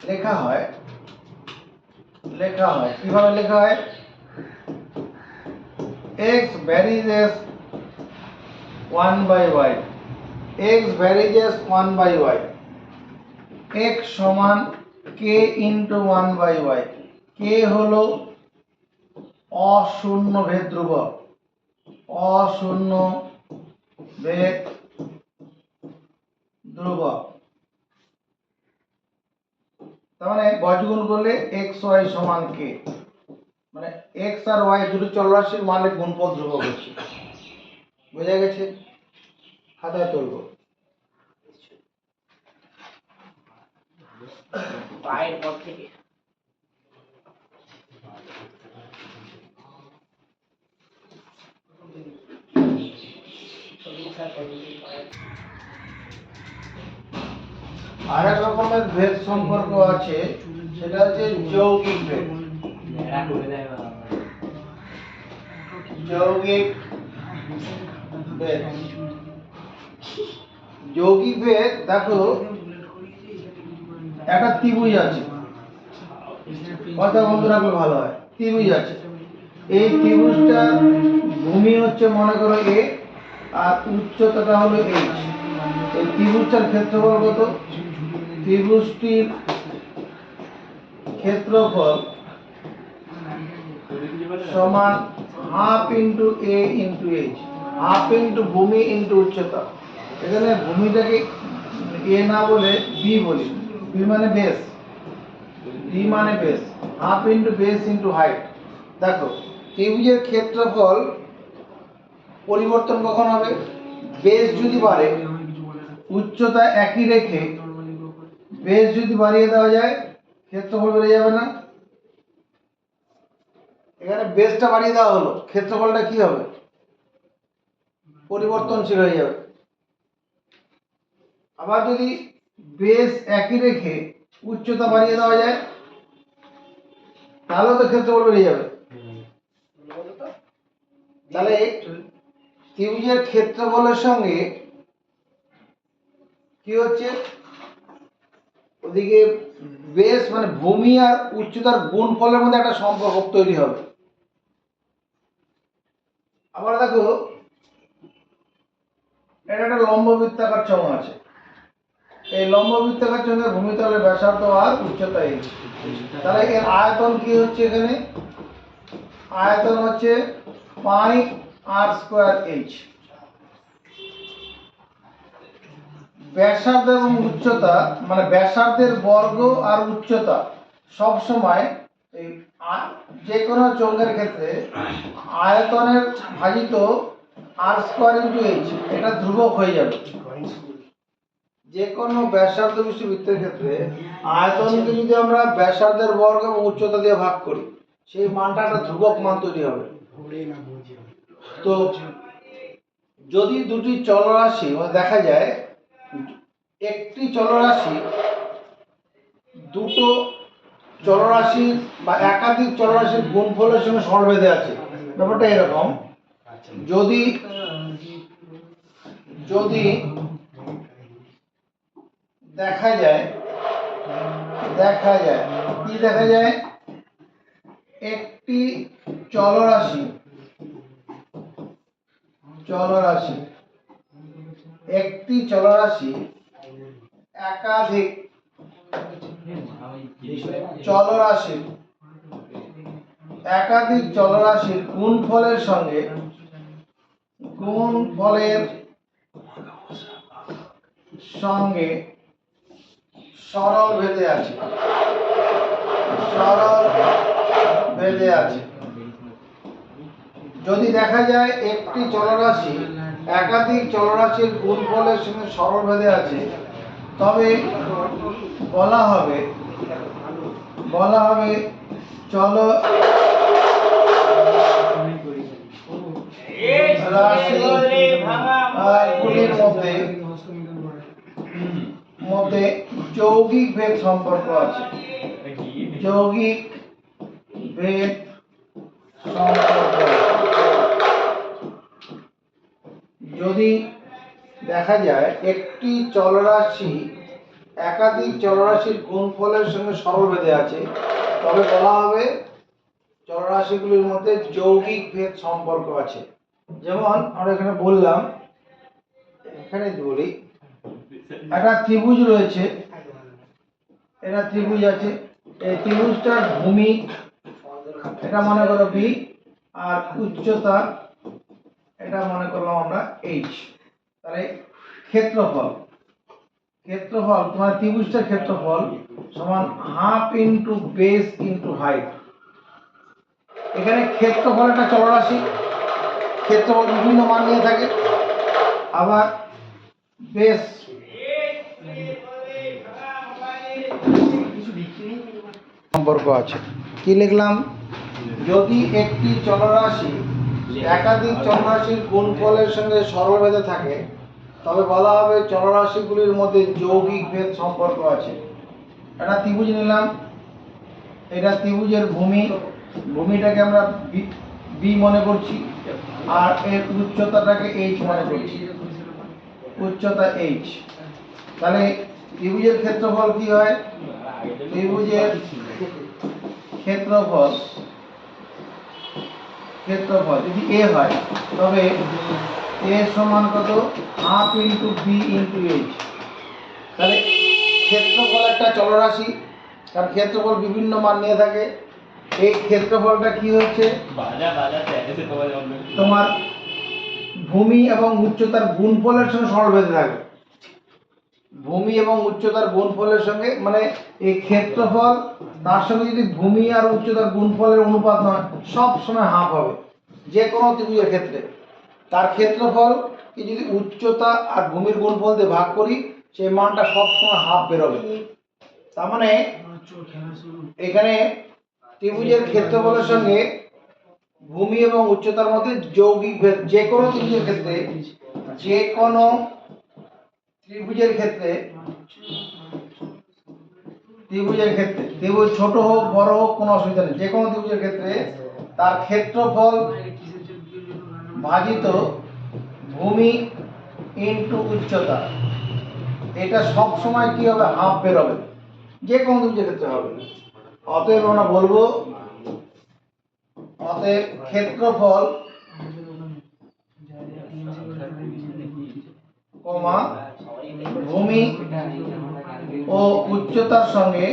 লেখা হয় কিভাবে লেখা হয়? x varies as 1/y, x varies as 1/y, x সমান k into 1/y। k হলো অশূন্য ভেদ ধ্রুবক, তার মানে বজ্রগুণ করলে x y সমান k, মানে x আর y দুটো চলরাশির মানের গুণফল ধ্রুবক হচ্ছে। বোঝা গেছে? খাতায় তুলবো। পায়ের পর থেকে আরেক রকমের ভেদ সম্পর্ক আছে, সেটা হচ্ছে যৌগিক ভেদ। যৌগিক ভেদ দেখো, একটা ত্রিভুজ আছে, কথা বন্ধু রাখলে ভালো হয়। ত্রিভুজ আছে, এই ত্রিভুজটা ভূমি হচ্ছে মনে করো a আর উচ্চতাটা হলো h। এই ত্রিভুজটার ক্ষেত্রফল কত? ত্রিভুজটির ক্ষেত্রফল সমান half into a into h, half into ভূমি ইন্টু উচ্চতা। এখানে ভূমিটাকে a না বলে b বলি। b মানে বেস, d মানে base, half into base into height. দেখো ত্রিভুজের ক্ষেত্রফল পরিবর্তন কখন হবে? বেস যদি বাড়ে, উচ্চতা একই রেখে বেস যদি বাড়িয়ে দেওয়া যায়, ক্ষেত্রফল বেড়ে যাবে না? এখানে বেসটা বাড়িয়ে দেওয়া হলো, ক্ষেত্রফলটা কি হবে? পরিবর্তনশীল হয়ে যাবে। আবার যদি বেস একই রেখে উচ্চতা বাড়িয়ে দেওয়া যায়, তাহলে তো ক্ষেত্রফল বেড়ে যাবে। তাহলে ত্রিভুজের ক্ষেত্রফলের সঙ্গে কি হচ্ছে? ওদিকে বেস মানে ভূমি আর উচ্চতার গুণফলের মধ্যে একটা সম্পর্ক তৈরি হবে। আবার দেখো, এটা একটা লম্ব বৃত্তাকার চোঙ আছে। এই লম্ব বৃত্তাকার চোঙের ভূমিতলের ব্যাসার্ধ আর উচ্চতা h। তাহলে এর আয়তন কি হচ্ছে? এখানে আয়তন হচ্ছে পাই r স্কয়ার h। ব্যাসার্ধ এবং উচ্চতা মানে ব্যাসার্ধের বর্গ আর উচ্চতা সব সময় এই যে কোনো চোঙের ক্ষেত্রে আয়তনের ভাজিত r স্কয়ার ইনটু h, এটা ধ্রুবক হয়ে যাবে। যে কোনো ব্যাসার্ধ বিশিষ্ট বৃত্তের ক্ষেত্রে আয়তনকে যদি আমরা ব্যাসার্ধের বর্গ এবং উচ্চতা দিয়ে ভাগ করি, সেই মানটা একটা ধ্রুবক মান তৈরি হবে। তো যদি দুটি চলরাশি দেখা যায়, একটি চলরাশি দুটো চলরাশির বা একাধিক চলরাশির গুণফলের সঙ্গে সরল বেঁধে আছে। ব্যাপারটা এরকম, যদি যদি দেখা যায় কি দেখা যায়, একটি চলরাশি একাধিক চলরাশির গুণফলের সঙ্গে সরল বেঁধে আছে। যদি দেখা যায় একটি চলরাশি একাধিক চলরাশির গুণফলের সঙ্গে সরল বেঁধে আছে, তবে বলা হবে চলরাশিগুলির মধ্যে যৌগিক ভেদ সম্পর্ক আছে। যদি দেখা যায় একটি চলরাশি একাধিক চলরাশির গুণফলের সঙ্গে সরল বেঁধে আছে, তবে বলা হবে চলরাশিগুলির মধ্যে যৌগিক ভেদ সম্পর্ক আছে। যেমন আমরা এখানে বললাম, এখানে বলি একটা ত্রিভুজ রয়েছে, এটা ত্রিভুজ আছে, এই ত্রিভুজটার ভূমি এটা মনে করো বি, আর উচ্চতা এটা মনে করলাম আমরা এইচ। তাহলে ক্ষেত্রফল তোমার ত্রিভুজটার ক্ষেত্রফল সমান half into base into height. এখানে ক্ষেত্রফল একটা চলরাশি, ক্ষেত্রফল বিভিন্ন মান নিয়ে থাকে। আবার বেস সম্পর্ক আছে। কি লিখলাম? যদি একটি চলরাশি একাধিক চলরাশির গুণফলের সঙ্গে সরল বেঁধে থাকে, তবে বলা হবে চলরাশিগুলির মধ্যে যৌগিক ভেদ সম্পর্ক আছে। একটা ত্রিভুজ নিলাম, এটা ত্রিভুজের ভূমিটাকে আমরা বি মনে করছি, আর এর উচ্চতাটাকে এইচ মনে করছি, উচ্চতা এইচ। তাহলে ত্রিভুজের ক্ষেত্রফল কি হয়? ত্রিভুজের ক্ষেত্রফল যদি এ হয়, তবে এ সমান কত? Half into B into H. তাহলে ক্ষেত্রফল একটা চলরাশি, কারণ ক্ষেত্রফল বিভিন্ন মান নিয়ে থাকে। এই ক্ষেত্রফলটা কি হচ্ছে? তোমার ভূমি এবং উচ্চতার গুণফলের সঙ্গে সরল বেঁধে থাকে। ভূমি এবং উচ্চতার গুণফলের সঙ্গে, মানে এই ক্ষেত্রফল তার সঙ্গে যদি ভূমি আর উচ্চতার গুণফলের অনুপাত নয়, সব সময় হাফ হবে। যে কোনো ত্রিভুজের ক্ষেত্রে তার ক্ষেত্রফল কি যদি উচ্চতা আর ভূমির গুণফল দিয়ে ভাগ করি, সেই মানটা সব সময় হাফ বেরোবে। তার মানে এখানে ত্রিভুজের ক্ষেত্রফলের সঙ্গে ভূমি এবং উচ্চতার মধ্যে যৌগিক ভেদ। যে কোনো ত্রিভুজের ক্ষেত্রে ত্রিভুজ ছোট হোক বড় হোক কোনো অসুবিধা নেই। যে কোনো ত্রিভুজের ক্ষেত্রে তার ক্ষেত্রফল ভাজিত ভূমি ইন্টু উচ্চতা, এটা সব সময় কি হবে? হাফ বেরোবে। যে কোনো ত্রিভুজের ক্ষেত্রে হবে। অতএব আমরা বলবো, ক্ষেত্রফল ভূমি ও উচ্চতার সঙ্গে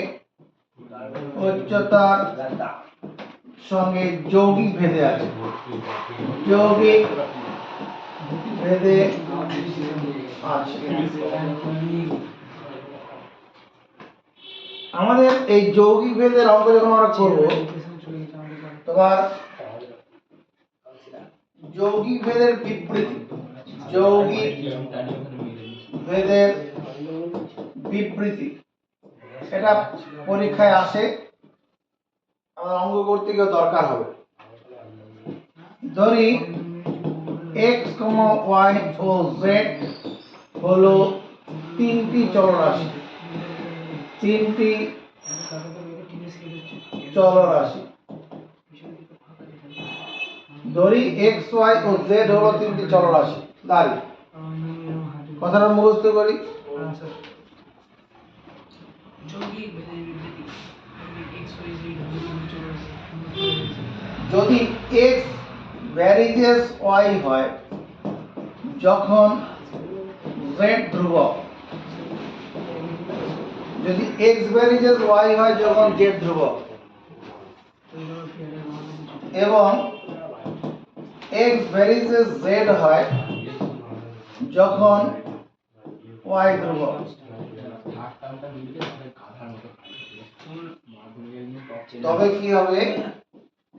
যৌগিক ভেদে আছে। আমাদের এই যৌগিক ভেদের অঙ্ক যখন আমরা করব, তোমার যৌগিক ভেদের বিবৃতি এটা পরীক্ষায় আসে, আমাদের অঙ্ক করতে গিয়ে দরকার হবে। ধরি x, y ও z হলো তিনটি চলরাশি, চলরাশি। ধরি এক্স ওয়াই ও জেড হলো তিনটি চলরাশি। দাঁড়ি কথাটা মুখস্থ করি। যদি এক্স ভ্যারিজেস ওয়াই হয় যখন জেড ধ্রুবক, যদি এক্স ভ্যারিজেস ওয়াই হয় যখন জেড ধ্রুবক, এবং এক্স ভ্যারিজেস জেড হয় যখন ওয়াই ধ্রুবক, তবে কি হবে?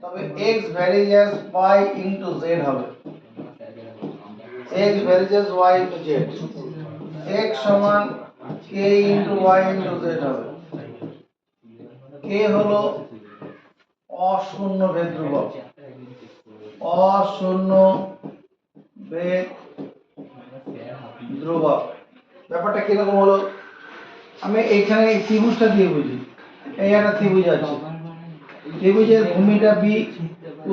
তবে x varies y into z হবে। X varies y into z, x সমান k into y into z হবে। কে হলো অশূন্য ভেদ ধ্রুবক, অশূন্য ভেদ ধ্রুবক। ব্যাপারটা কিরকম হলো? আমি এইখানে এই ত্রিভুজটা দিয়ে বুঝি। এই একটা ত্রিভুজ আছে, ত্রিভুজের ভূমিটা বি,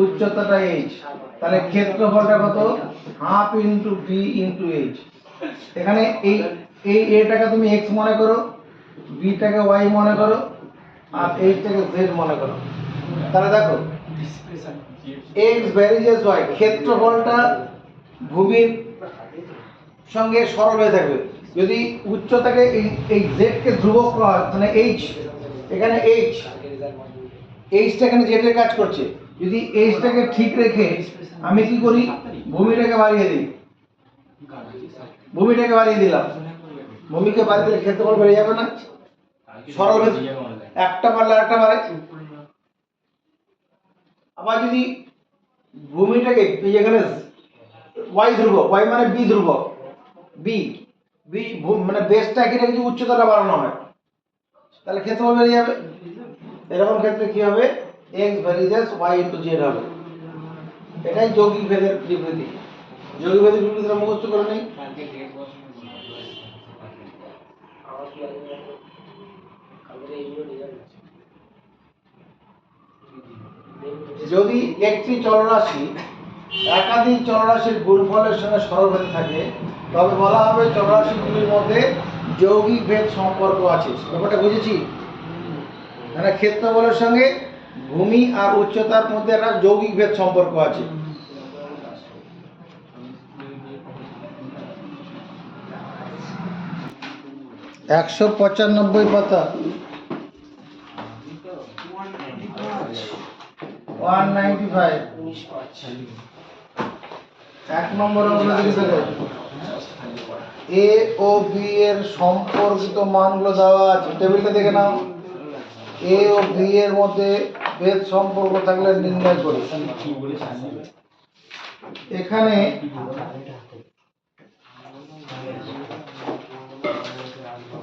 উচ্চতাটা এইচ, তাহলে ক্ষেত্রফলটা কত? Half into B into H. এখানে এই এই এটাকে তুমি এক্স মনে করো, বিটাকে ওয়াই মনে করো, আর এইচটাকে জেড মনে করো। তাহলে দেখো এক্স ভ্যারিজেস ওয়াই, ক্ষেত্রফলটা ভূমির সঙ্গে সরল হয়ে থাকবে। যদি উচ্চতাকে এই জেড কে ধ্রুবক করা হয়, মানে এইচ, এখানে এইচটা এখানে জেড এর কাজ করছে। যদি এইচটাকে ঠিক রেখে আমি কি করি? ভূমিটাকে বাড়িয়ে দিই, ভূমিটাকে বাড়িয়ে দিলাম। ভূমিকে বাড়িয়ে দিলে ক্ষেত্রফল বেড়ে যাবে না? সরল ভেদ একটা বাড়লে আরেকটা বাড়ে। আবার যদি ভূমিটাকে এখানে ওয়াই ধ্রুবক, ওয়াই মানে বি ধ্রুবক, বি বি মানে বেসটা কি রেখে উচ্চতাটা বাড়ানো হয়, তাহলে ক্ষেত্রফল বেড়ে যাবে। এরকম ক্ষেত্রে কি হবে? X varies y into z হবে। এটাই যৌগিক ভেদের বিবৃতি। যৌগিক ভেদের বিবৃতিটা মুখস্থ করে নেই। যদি একটি চলরাশি একাধিক চলরাশির গুণফলের সঙ্গে সরলভেদ থাকে তবে বলা হবে চলরাশিগুলির মধ্যে যৌগিক ভেদ সম্পর্ক আছে। ব্যাপারটা বুঝেছি? মানে ক্ষেত্রফলের সঙ্গে ভূমি আর উচ্চতার মধ্যে একটা যৌগিক ভেদ সম্পর্ক আছে। একশো 95 পাতা, 195, 1 নম্বর এ ও বি এর সম্পর্কিত মানগুলো দেওয়া আছে, টেবিলটা দেখে নাও। এ ও বি এর মধ্যে ভেদ সম্পর্ক থাকলে নির্ণয় করি। এখানে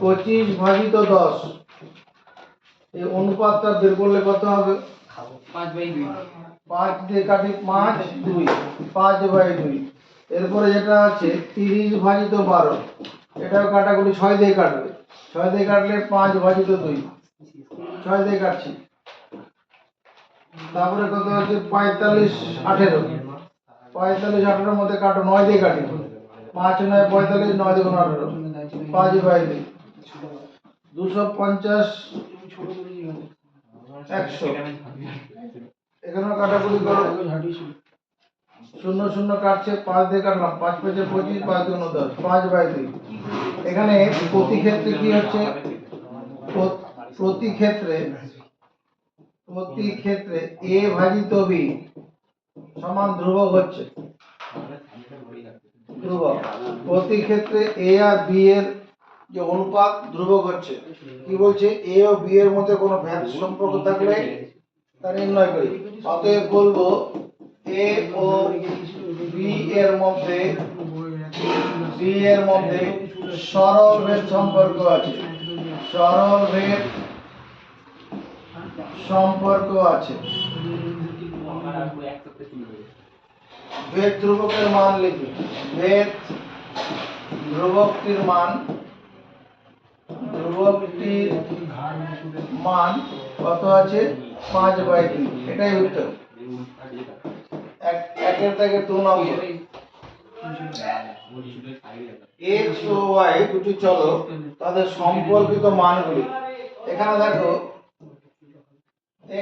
পঁচিশ ভাজিত 10, এই অনুপাতটা বের করলে কত হবে? 5 দিয়ে কাটি 5, 2, 5/2। এরপরে যেটা আছে 30 ভাজিত 12, এটাও কাটাকুটি 6 দিয়ে কাটবে। 6 দিয়ে কাটলে 5 ভাজিত 2, 6 দিয়ে কাটছি। তারপরে কত আছে? 45, 18, 45, 18 মধ্যে কাটো, 9 দিয়ে কাটি। 5 9 45, 9 2 18, 5/2, 250, 100। এখানেও কাটাকুটি করো, 0 0 কাটছে, 5 দিয়ে কাটলাম, 5 5 25, 5 2 10, 5/2। এখানে প্রতি ক্ষেত্রে কি হচ্ছে? প্রতি ক্ষেত্রে a ভাজিত b সমান ধ্রুবক হচ্ছে, ধ্রুবক। প্রতি ক্ষেত্রে a আর b এর যে অনুপাত ধ্রুবক হচ্ছে। কি বলছে? a ও b এর মধ্যে কোনো ভেদ সম্পর্ক থাকলে তা নির্ণয় করি। অতএব বলবো a ও b এর মধ্যে সরল ভেদ সম্পর্ক আছে, সরল ভেদ সম্পর্ক আছে। ভেদ ধ্রুবকের মান লিখি। ভেদ ধ্রুবকটির মান কত আছে 5/2। এটাই উত্তর। একের থেকে 2 নম্বর। x ও y দুটি চলক তাদের সম্পর্কিত মানগুলি। এখানে দেখো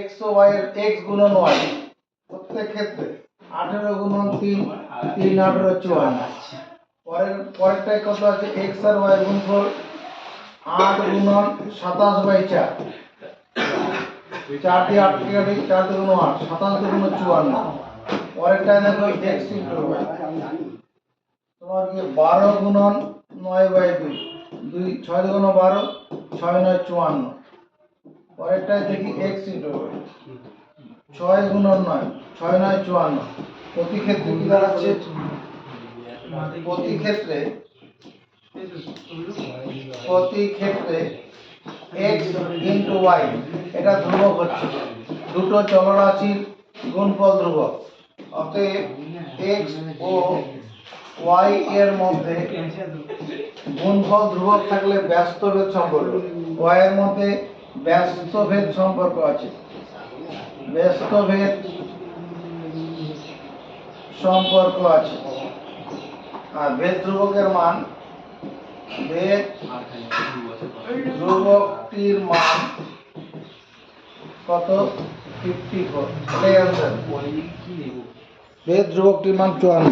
x ও y এর x গুণন y প্রত্যেক ক্ষেত্রে 18 গুণন 3 3 18 54। পরেরটাই কত আছে x আর y এর গুণফল 8 গুণন 27/4। 4 দিয়ে 8 কেটে 4 দুগুণ 8 27 দুগুণ 54। পরেরটাই দেখো x ইনটু y তোমার কি 12 গুণন 9/2 2 6 দুগুণ 12 6 9 54। পরেরটাই দেখি x ইনটু y 6 গুণন 9 6 9 54। প্রতি ক্ষেত্রে কি দাঁড়াচ্ছে প্রতি ক্ষেত্রে x ইনটু y এটা ধ্রুবক হচ্ছে। দুটো চলরাশির গুণফল ধ্রুবক। অতএব x ও y এর মধ্যে গুণফল ধ্রুবক থাকলে ব্যস্তভেদ সম্পর্ক, y এর মধ্যে ব্যস্তভেদ সম্পর্ক আছে। ব্যস্তভেদ সম্পর্ক আছে। আর ভেদ ধ্রুবকের মান ভেদ ধ্রুবকটির মান কত 54। এটাই आंसर। ভেদ ধ্রুবকটির মান 54।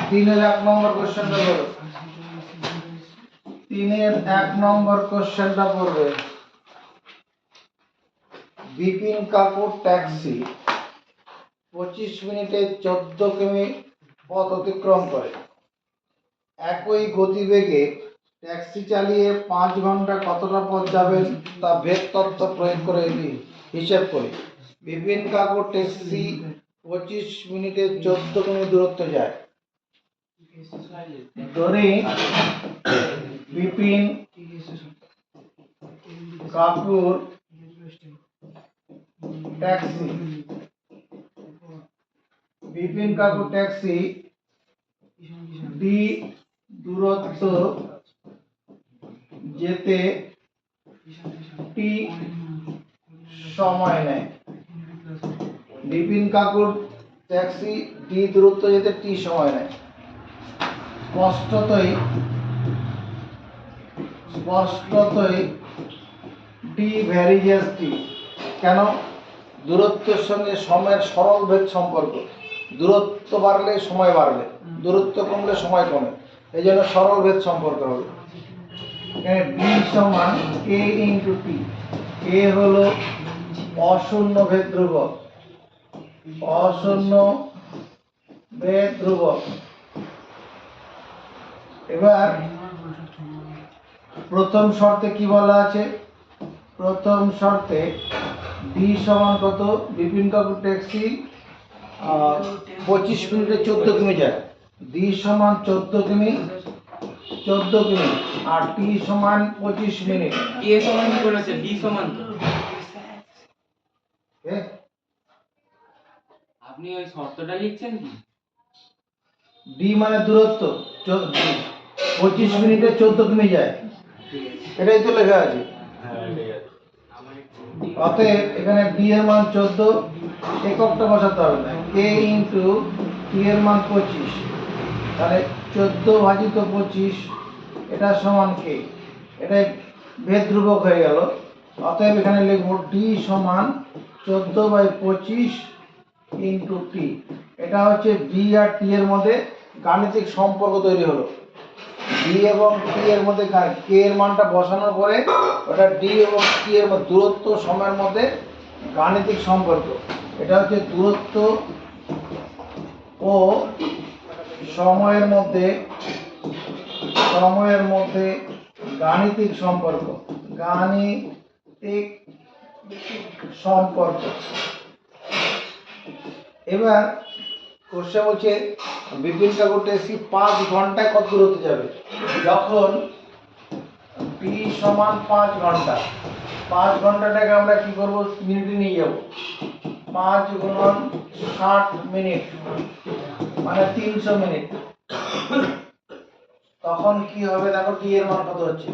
3-এর 1 নম্বর কোশ্চেনটা বলো। 3-এর 1 নম্বর কোশ্চেনটা পড়বে বিপিন কাপুর ট্যাক্সি 25 মিনিটে 14 কিমি পথ অতিক্রম করে। একই গতিবেগে ট্যাক্সি চালিয়ে 5 ঘন্টা কতটা পথ যাবেন তা ভেদ তত্ত্ব প্রয়োগ করে হিসাব করি। বিপিন কাপুর ট্যাক্সি 25 মিনিটে 14 কিমি দূরত্ব যায়। ধরি বিপিন কাপুর ট্যাক্সি ডি দূরত্ব যেতে টি সময় নেয়। বিপিন কাপুর ট্যাক্সি ডি দূরত্ব যেতে টি সময় নেয়। স্পষ্টতই ডি ভ্যারিজেস টি। কেন? দূরত্বের সঙ্গে সময়ের সরল ভেদ সম্পর্ক। দূরত্ব বাড়লে সময় বাড়বে, দূরত্ব কমলে সময় কমে, এই জন্য সরল ভেদ সম্পর্ক হবে। এখানে ডি সমান কে ইন্টু টি। কে হলো অশূন্য ভেদ ধ্রুবক, অশূন্য ভেদ ধ্রুবক। এবার প্রথম শর্তে কি বলা আছে? প্রথম শর্তে ডি সমান কত? বিপিন কাপুর ট্যাক্সি 25 মিনিটে 14 কিমি যায়। ডি সমান 14 কিমি আর টি সমান 25 মিনিট। কে সমান কি বলেছে? ডি সমান তো আপনি ওই শর্তটা লিখছেন কি? ডি মানে দূরত্ব 25 মিনিটে 14 কিমি যায়, এটাই তো লেখা আছে। অতএব এখানে ডি এর মান 14, এককটা বসাতে হবে না। কে ইন্টু টি এর মান 25, তাহলে 14/25 এটা সমান কে। এটাই ভেদ ধ্রুবক হয়ে গেল। অতএব এখানে লিখব ডি সমান 14/25 ইন্টু টি। এটা হচ্ছে বি আর টি এর মধ্যে গাণিতিক সম্পর্ক তৈরি হলো। ডি এবং টি এর মধ্যে কে এর মানটা বসানোর পরে ওটা ডি এবং টি এর মধ্যে দূরত্ব সময়ের মধ্যে গাণিতিক সম্পর্ক। এটা হচ্ছে দূরত্ব ও সময়ের মধ্যে গাণিতিক সম্পর্ক। গাণিতিক সম্পর্ক। এবার কোশ্চেন বলছে বিপিন কাপুর ট্যাক্সি 5 ঘন্টায় কত দূরত্ব যাবে। যখন টি সমান 5 ঘন্টা, 5 ঘন্টাটাকে আমরা কি করব? মিনিটে নিয়ে যাব। 5 গুণন 60 মিনিট মানে 300 মিনিট। তখন কি হবে দেখো ডি এর মান কত হচ্ছে,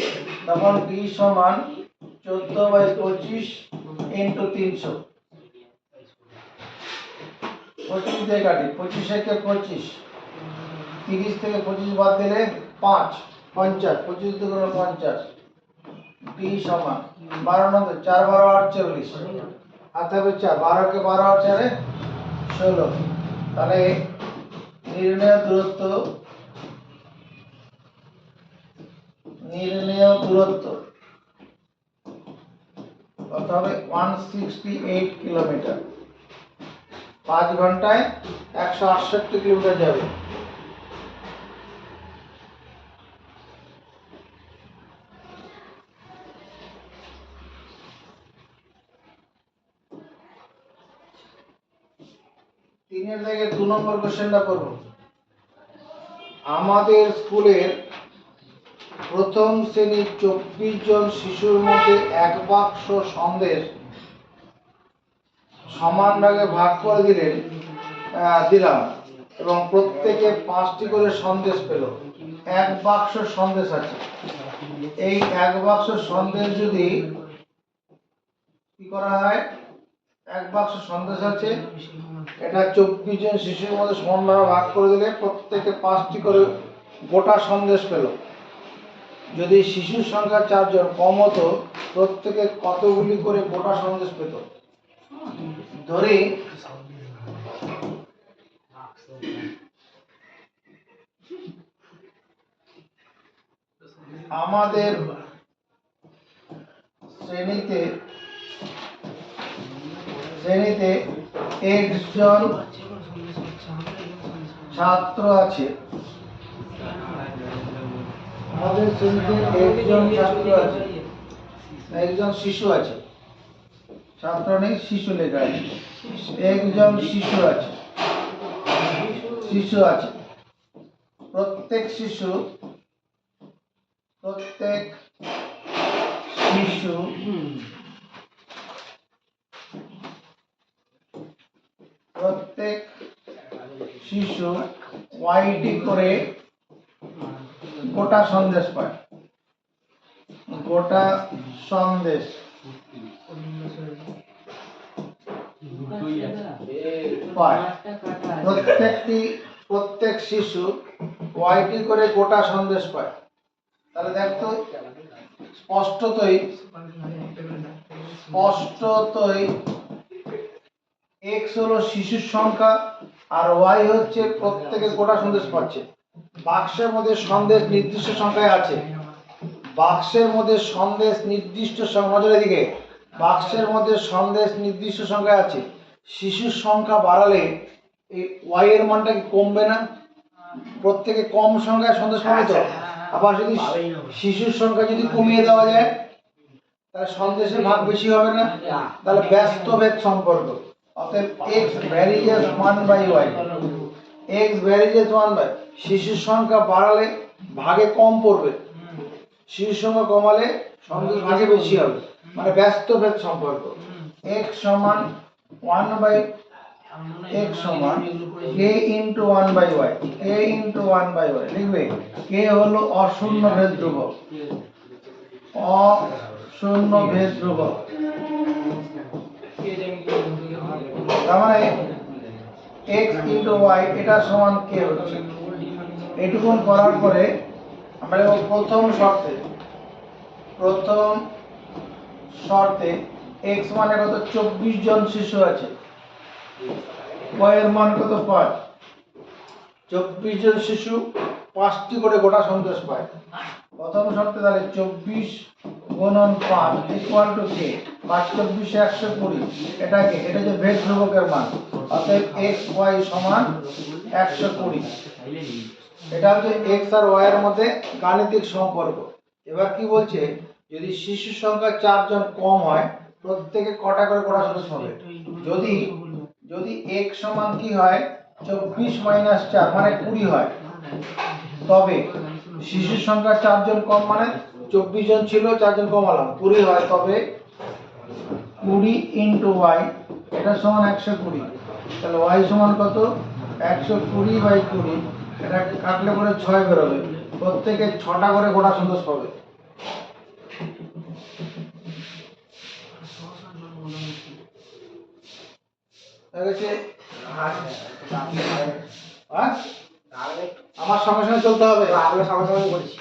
তখন ডি সমান 14/25 ইন্টু 300। 25 দিয়ে কাটি, 25 একে 25, 30 থেকে 25 বাদ দিলে 5, 50, 25 দুগুণে 50, ডি সমান 12 নং 4 12 48, হাতে হবে 4, 12 কে 12 আর 4 16। তাহলে নির্ণেয় দূরত্ব কত হবে 168 কিলোমিটার। 5 ঘন্টায় 168 কিলোমিটার যাবে। তিনের জায়গায় 2 নম্বর কোশ্চেনটা করব। আমাদের স্কুলের প্রথম শ্রেণীর 24 জন শিশুর মধ্যে এক বাক্স সন্দেশ সমান ভাগে ভাগ করে দিলাম এবং প্রত্যেকে 5টি করে সন্দেশ পেল। এক বাক্স সন্দেশ আছে, এই এক বাক্স সন্দেশ যদি কি করা হয়, এক বাক্স সন্দেশ আছে, এটা 24 জন শিশুর মধ্যে সমানভাবে ভাগ করে দিলে প্রত্যেকে 5টি করে গোটা সন্দেশ পেল। যদি শিশুর সংখ্যা 4 জন, কম হতো প্রত্যেকে কতগুলি করে গোটা সন্দেশ পেত। ধরি আমাদের শ্রেণীতে x জন ছাত্র আছে, আমাদের শ্রেণীতে একজন ছাত্র আছে, একজন শিশু আছে, ছাত্র নেই শিশু লেখা আছে, একজন শিশু আছে। প্রত্যেক শিশু ওয়াইটি করে গোটা সন্দেশ পায়। গোটা সন্দেশ পায়। প্রত্যেক শিশু ওয়াইটি করে গোটা সন্দেশ পায়। তাহলে দেখতো স্পষ্টতই x হলো শিশুর সংখ্যা আর y হচ্ছে প্রত্যেকে গোটা সন্দেশ পাচ্ছে। বাক্সের মধ্যে সন্দেশ নির্দিষ্ট সংখ্যায় আছে, বাক্সের মধ্যে সন্দেশ নির্দিষ্ট সংখ্যার দিকে, বাক্সের মধ্যে সন্দেশ নির্দিষ্ট সংখ্যায় আছে। শিশুর সংখ্যা বাড়ালে এই y এর মানটা কি কমবে না? প্রত্যেকে কম সংখ্যায় সন্দেশ পাবে তো। আবার যদি শিশুর সংখ্যা যদি কমিয়ে দেওয়া যায় তাহলে সন্দেশের ভাগ বেশি হবে না। তাহলে ব্যস্ত ভেদ সম্পর্ক, অতএব x varies as 1/y, x varies as 1/, শিশুর সংখ্যা বাড়ালে ভাগে কম পড়বে, শিশুর সংখ্যা কমালে সন্দেশ ভাগে বেশি হবে, মানে ব্যস্ত ভেদ সম্পর্ক। x সমান 1/, x সমান k into 1/y, k into 1/y লিখবে। k হলো অশূন্য ভেদ ধ্রুবক, অশূন্য ভেদ ধ্রুবক। তার মানে x ইন্টু y এটা সমান k হচ্ছে। এটুকুন করার পরে আমরা প্রথম শর্তে x মানে কত, 24 জন শিশু আছে, y এর মান কত 5। 24 জন শিশু 5টি করে গোটা সন্দেশ পায়। প্রথম শর্তে তাহলে 24 গুণন 5 ইকুয়াল টু k, 5 24 120, এটা যে ভেদ ধ্রুবকের মান, অতএব x y সমান 120। এটা হচ্ছে x আর y এর মধ্যে গাণিতিক সম্পর্ক। এবার কি বলছে, যদি শিশু সংখ্যা 4 জন কম হয় প্রত্যেকে কটা করে গোটা সন্দেশ পাবে। যদি x সমান কি হয় 24 মাইনাস 4 মানে 20 হয়, তবে শিশুর সংখ্যা 4 জন কম মানে 24 জন ছিল 4 জন কমালাম 20 হয়, তবে 20 ইন্টু y এটা সমান 120। তাহলে y সমান কত, 120/20, এটা কাটলে পরে 6 বেরোবে, প্রত্যেকে 6টা করে গোটা সন্তোষ পাবে। আমার সঙ্গে সঙ্গে চলতে হবে। আপনার সঙ্গে সঙ্গে বলছি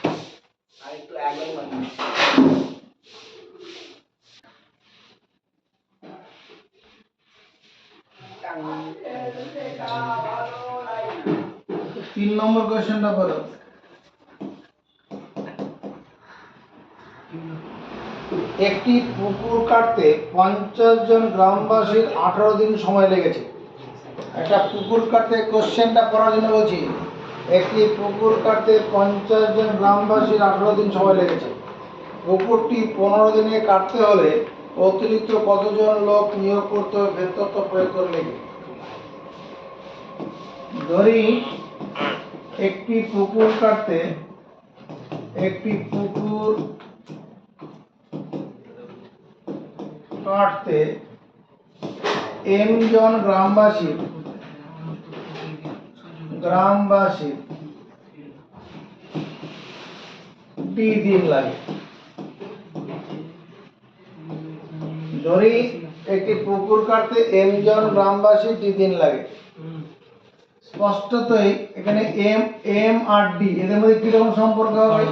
আর একটু এক লাইন বাকি। 3 নম্বর কোশ্চেনটা বলো। একটি পুকুর কাটতে 50 জন গ্রামবাসীর 18 দিন সময় লেগেছে। একটা পুকুর কাটতে কোশ্চেনটা পড়ার জন্য বলছি। একটি পুকুর কাটতে 50 জন গ্রামবাসীর 18 দিন সময় লেগেছে। পুকুরটি 15 দিনে কাটতে হলে অতিরিক্ত কতজন লোক নিয়োগ করতে হবে ভেদতত্ত্ব প্রয়োগ করে লিখে। ধরি একটি পুকুর কাটতে m জন গ্রামবাসীর d দিন লাগে। ধরি একটি পুকুর কাটতে m জন গ্রামবাসীর d দিন লাগে। স্পষ্টতই এখানে m আর d এদের মধ্যে কিরকম সম্পর্ক হবে?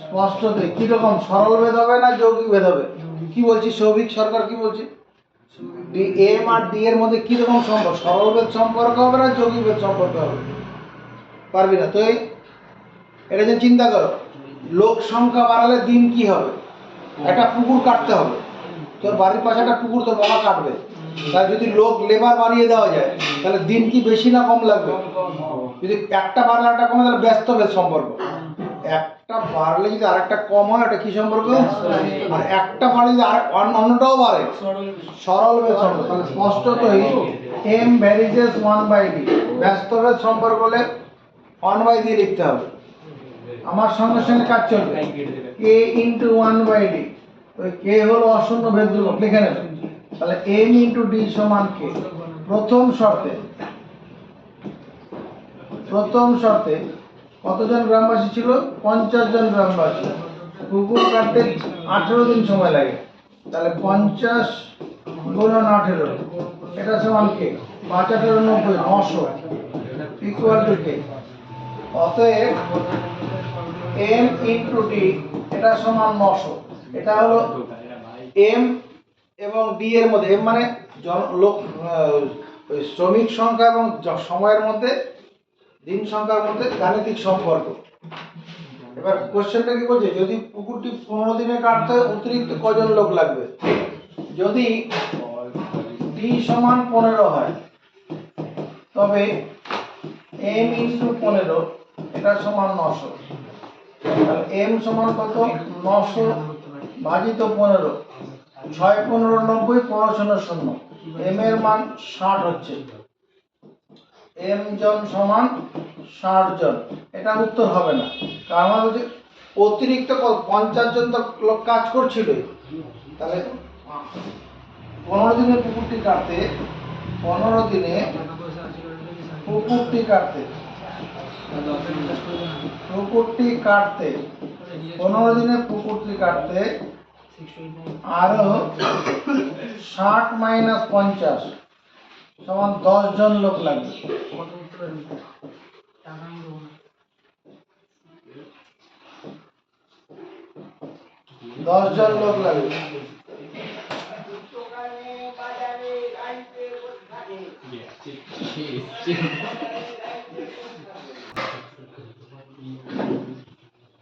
স্পষ্টতই কিরকম, সরল ভেদ হবে না যৌগিক ভেদ হবে? কি বলছি সৌভিক সরকার, কি বলছি? m আর d এর মধ্যে কিরকম সম্পর্ক, সরল ভেদ সম্পর্ক হবে না যৌগিক ভেদ সম্পর্ক হবে? পারবি না? তো এটা যে চিন্তা করো, লোক সংখ্যা বাড়ালে দিন কি হবে? একটা পুকুর কাটতে হবে, তোর বাড়ির পাশে একটা পুকুর তোর বাবা কাটবে, তাই যদি লোক লেবার বাড়িয়ে দেওয়া যায় তাহলে দিন কি বেশি না কম লাগবে? যদি একটা বাড়লে একটা কমে তাহলে ব্যস্ত ভেদ সম্পর্ক। একটা বাড়লে যদি আরেকটা কম হয় ওটা কি সম্পর্ক? আর একটা বাড়লে যদি অন্যটাও বাড়ে সরল ভেদ সম্পর্ক। তাহলে স্পষ্টতই m ভ্যারিজেস 1/d, ব্যস্ত ভেদ সম্পর্ক হলে 1/d লিখতে হবে। আমার সঙ্গে সঙ্গে কাজ চলবে। k × 1/d, ওই k হলো অশূন্য ভেদ ধ্রুবক, লিখে নেবেন। তাহলে m × d সমান k। প্রথম শর্তে কতজন গ্রামবাসী ছিল? 50 জন গ্রামবাসী। পুকুর কাটতে 18 দিন সময় লাগে, তাহলে 50 × 18 এটা সমান k। 5 × 18 90, 900 equal to k। অতএব m × d এটা সমান 900। এটা হলো m এবং d এর মধ্যে, m মানে লোক শ্রমিক সংখ্যা এবং সময়ের মধ্যে, দিন সংখ্যার মধ্যে গাণিতিক সম্পর্ক। এবার কোশ্চেনটা কি বলছে, যদি পুকুরটি 15 দিনে কাটতে হয় অতিরিক্ত কজন লোক লাগবে? যদি d সমান 15 হয় তবে m × 15 এটা সমান 900। তাহলে m সমান কত? 900 ভাজিত 15, 6 × 15 90, 15 × 0 m এর মান 60 হচ্ছে। m জন সমান 60 জন। এটা উত্তর হবে না, কারণ হচ্ছে অতিরিক্ত 50 জন তো লোক কাজ করছিল। তাহলে 15 দিনে পুকুরটি কাটতে 15 দিনে পুকুরটি কাটতে 15 দিনে পুকুরটি কাটতে আরো 60 - 50 সমান 10 জন লোক লাগবে। 10 জন লোক লাগবে।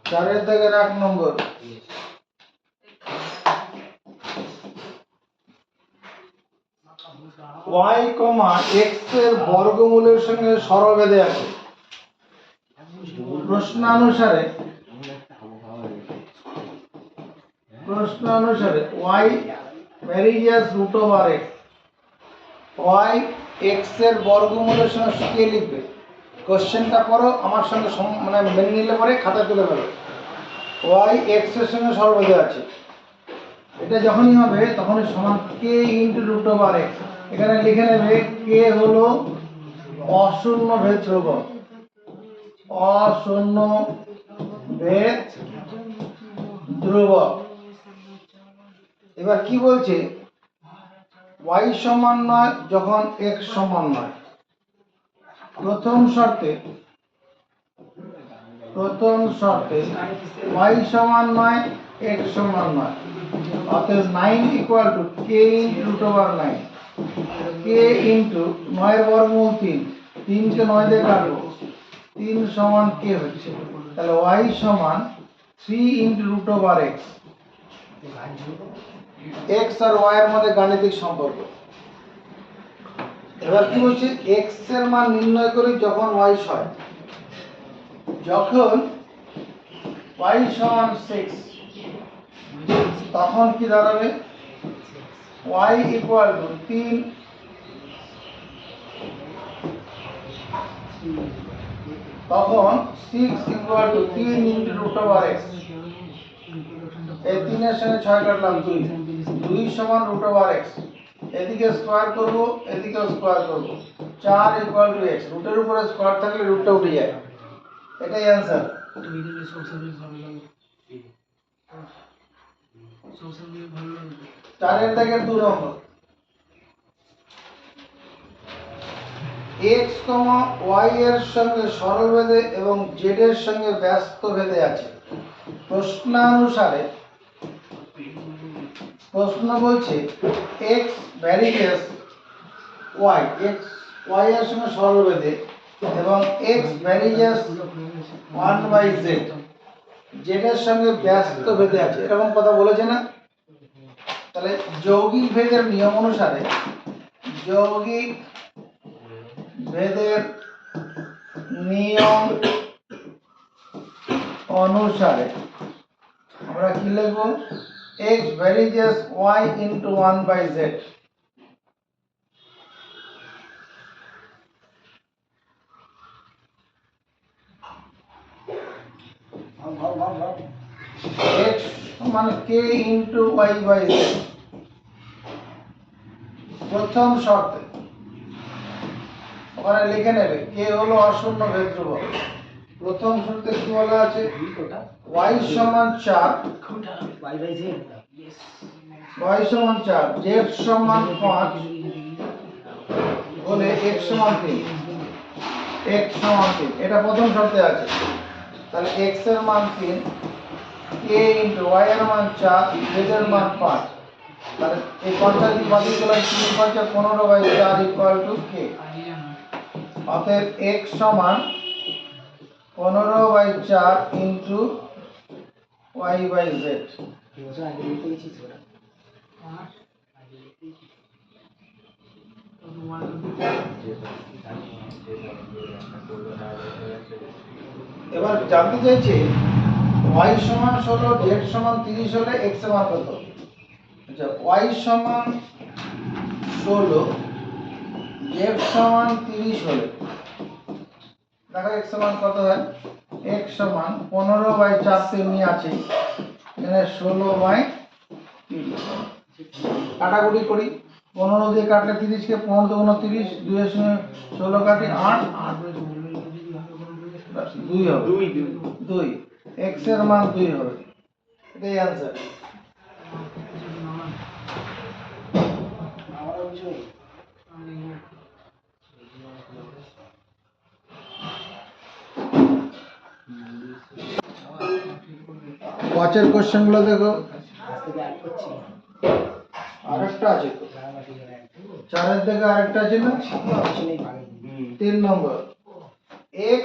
চারের দাগের 1 নম্বর, y, x এর বর্গমূলের সঙ্গে সরল বেঁধে আছে। প্রশ্নানুসারে y varies as √x, y x এর বর্গমূলের সঙ্গে কে লিখবে? কোশ্চেনটা পড়ো, আমার সঙ্গে মানে মেনে নিলে পরে খাতা তুলে ফেলো। y x এর সঙ্গে সরল বেঁধে আছে, এটা যখনই হবে তখনই সমান k × √x। এখানে লিখে নেবে k হলো অশূন্য ভেদ ধ্রুবক, অশূন্য ভেদ ধ্রুবক। এবার কি বলছে, y সমান নয় যখন x সমান নয়। প্রথম শর্তে y সমান নয় x সমান নয়, অতএব 9 equal to k root over 9, k into 9 এর বর্গমূল 3, 3 কে 9 দিয়ে কাটবো, 3 সমান k হচ্ছে। তাহলে y সমান 3 into root over x। x আর y এর মধ্যে গাণিতিক সম্পর্ক। এবার কি বলছে, x এর মান নির্ণয় করি যখন y হয়। যখন y সমান 6 তখন কি দাঁড়াবে, y ইকুয়াল টু 3 তখন 6 equal to 3 into root over x। এই 3 এর সঙ্গে 6 কাটলাম 2, 2 সমান রুট ওভার x। এদিকে স্কয়ার করব, এদিকেও স্কয়ার করব, 4 ইকুয়াল টু x। রুটের উপরে স্কয়ার থাকলে রুটটা উঠে যায়, এটাই অ্যানসার। চারের দাগের 2 নম্বর, x, y এর সঙ্গে সরল ভেদে এবং z এর সঙ্গে ব্যস্ত ভেদে আছে। প্রশ্নানুসারে প্রশ্ন বলছে x varies y, x y এর সঙ্গে সরল ভেদে এবং x ভ্যারিয়েস 1/z, z এর সঙ্গে ব্যস্ত ভেদে আছে, এরকম কথা বলেছে না? তাহলে যৌগিক ভেদের নিয়ম অনুসারে, যৌগিক ভেদের নিয়ম অনুসারে আমরা কি লিখব, x varies y into 1/z। x সমান k ইন্টু y/z। প্রথম শর্তে ওখানে লিখে নেবে, k হলো অশূন্য ভেদ ধ্রুবক। প্রথম শর্তে কি বলা আছে, y সমান 4, y সমান 4, z সমান 5 বলে x সমান 3, x সমান 3, এটা প্রথম শর্তে আছে। তাহলে x এর মান 3, k ইন্টু y এর মান 4, z এর মান 5। তাহলে এই 50 দিয়ে বাকি গেল, 3 5 15/4 ইকুয়াল টু k। অতএব x সমান 15/4 ইন্টু y/z। এবার জানতে চাইছে y সমান 16, z সমান 30 হলে x এর মান কত? আচ্ছা, y সমান 16, z সমান 30 হলে দেখো x এর মান কত হয়। x সমান 15/4 তো এমনি আছে, এখানে 16/30। কাটাকুটি করি, 15 দিয়ে কাটলে 30 কে 15 দুগুণ 30, 2 এর সঙ্গে 16 কাটি 8, 2 হবে, 2 x এর মান 2 হবে, এটাই অ্যানসার। ওয়াচের কোশ্চেন গুলো দেখো, আরেকটা আছে তো, 4 এর দিকে আরেকটা আছে না, 3 নম্বর, x,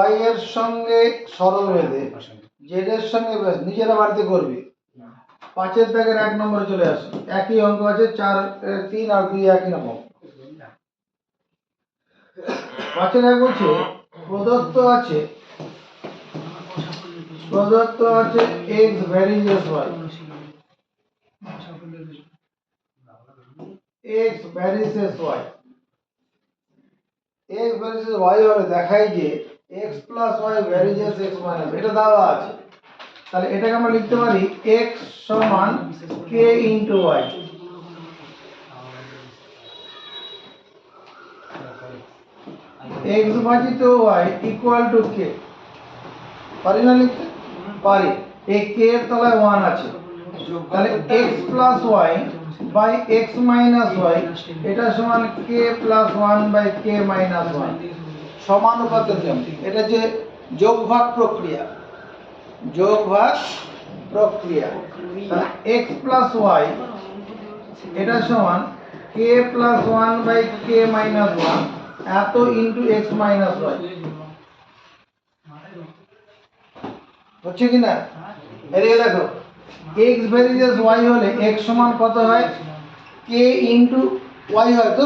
y এর সঙ্গে সরল ভেদে z এর সঙ্গে ব্যাস, নিজেরা বাড়িতে করবি। 5 এর দাগের 1 নম্বরে চলে আসে, একই অঙ্ক আছে, 4 3 আর 2 একই রকম। 5 এর 1 বলছে প্রদত্ত আছে x varies y, x varies y, x varies y হলে দেখাই যে x plus y varies x minus, এটা দেওয়া আছে। তাহলে এটাকে আমরা লিখতে পারি x সমান k ইন্টু y। x ভাজিত y ইকুয়াল টু k, পারি না লিখতে? পারি। এই k এর তলায় 1 আছে, তাহলে x plus y by x minus y এটা সমান k plus 1 by k minus 1, সমানুপাতের নিয়ম। এটা যে যোগ ভাগ প্রক্রিয়া, যোগ ভাগ প্রক্রিয়া। তাহলে x প্লাস y এটা সমান k plus 1 by k minus 1 এত ইন্টু x মাইনাস y, হচ্ছে কি না? এদিকে দেখো, x ভ্যারিয়েস y হলে x সমান কত হয়? k ইন্টু y হয় তো।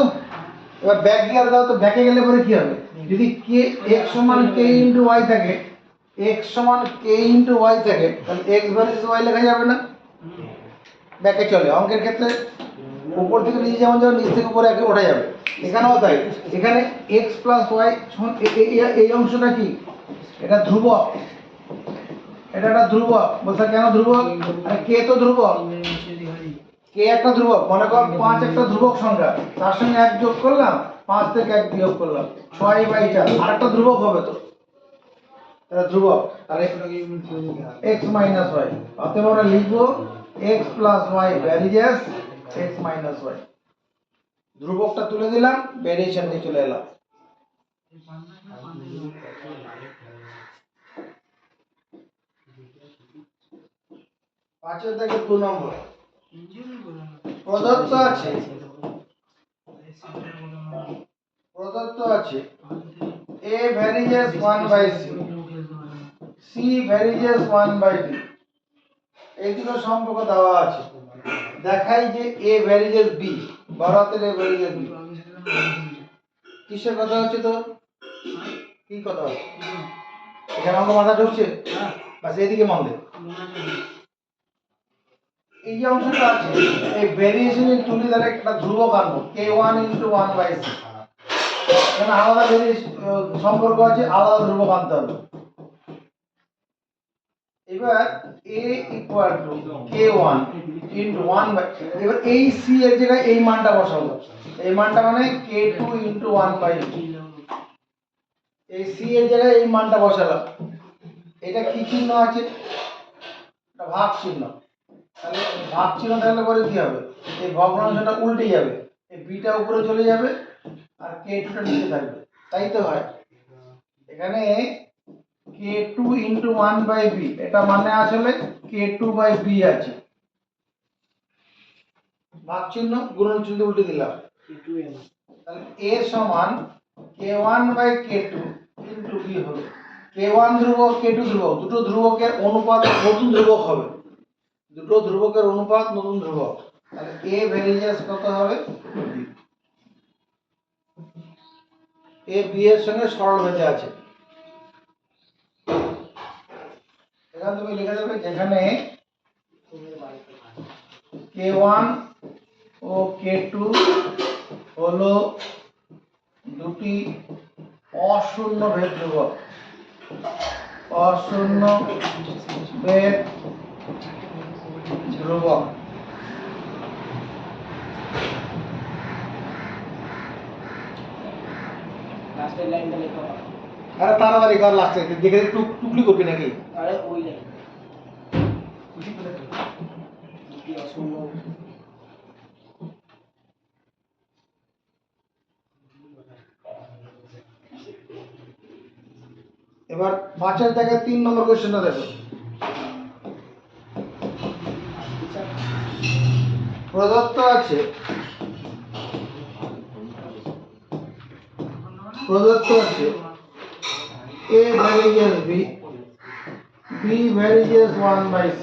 এবার ব্যাক গিয়ার দাও তো, ব্যাকে গেলে পরে কি হবে? যদি k x সমান k ইন্টু y থাকে, x সমান k ইন্টু y থাকে, তাহলে x ভ্যারিয়েস y লেখা যাবে না? ব্যাকে চলে। অঙ্কের ক্ষেত্রে উপর থেকে নিচে যেমন যাবে, নিচ থেকে উপরে একে ওঠা যাবে। এখানেও তাই। এখানে x প্লাস y সমান এই অংশটা কি? এটা ধ্রুবক, এটা একটা ধ্রুবক। বলতে কেন ধ্রুবক? আরে কে তো ধ্রুবক, কে একটা ধ্রুবক। মনে কর 5 একটা ধ্রুবক সংখ্যা, তার সঙ্গে 1 যোগ করলাম, 5 থেকে 1 বিয়োগ করলাম, 6/4 আরেকটা ধ্রুবক হবে তো, এটা ধ্রুবক। তাহলে x মাইনাস y, অতএব আমরা লিখবো x plus y varies x minus y। ধ্রুবকটা তুলে দিলাম, ভ্যারিয়েশন নিয়ে চলে এলাম। পাঁচের থেকে 2 নম্বর প্রদত্ত আছে, প্রদত্ত আছে a varies 1/c, c varies 1/b, এই দুটো সম্পর্ক দেওয়া আছে। দেখাই যে a ভ্যারিয়েস b, বড়হাতের a ভ্যারিয়েস b। কিসের কথা হচ্ছে তো? কি কথা হচ্ছে? এখানে আমার মাথা ঢুকছে? বাস এদিকে মন দে। এই যে অংশটা আছে, এই ভেরিয়েশনের তুলি দ্বারা একটা ধ্রুবক আনবো, k1 ইন্টু 1/c। এখানে আলাদা সম্পর্ক আছে, আলাদা ধ্রুবক আনতে হবে। এবার a equal two k1 into 1/, এবার এই c এর জায়গায় এই মানটা বসাবো। এই মানটা মানে k2 ইন্টু 1/b। এই c এর জায়গায় এই মানটা বসালাম। এটা কি চিহ্ন আছে? এটা ভাগ চিহ্ন। তাহলে ভাগ চিহ্ন থাকলে পরে কি হবে? এই ভগ্নাংশটা উল্টে যাবে, এই বিটা উপরে চলে যাবে আর k2 টা নিচে থাকবে, তাই তো হয়। এখানে k2 ইন্টু 1/b, এটা মানে আসলে k2/b আছে। ভাগ চিহ্ন গুণন চিহ্ন উল্টে দিলাম, তাহলে a সমান k1/k2 ইন্টু b হবে। k1 ধ্রুবক, k2 ধ্রুবক, দুটো ধ্রুবকের অনুপাত নতুন ধ্রুবক হবে, দুটো ধ্রুবকের অনুপাত নতুন ধ্রুবক। তাহলে a ভ্যারিয়েস কত হবে? a b এর সঙ্গে সরল ভেদে আছে। এখানে তুমি লিখে দেবে যেখানে k1 ও k2 হলো দুটি অশূন্য ভেদ ধ্রুবক, অশূন্য ভেদ ধ্রুবক। লাস্টের লাইনটা লেখা হবে। আরে তাড়াতাড়ি কর, লাস্টে দেখে টুকলি করবি নাকি? আরে ওই লাইন কি অসম্ভব। এবার 5 থেকে 3 নম্বর কোশ্চেনটা দেখো। প্রদত্ত আছে, প্রদত্ত আছে a varies b, b varies 1/c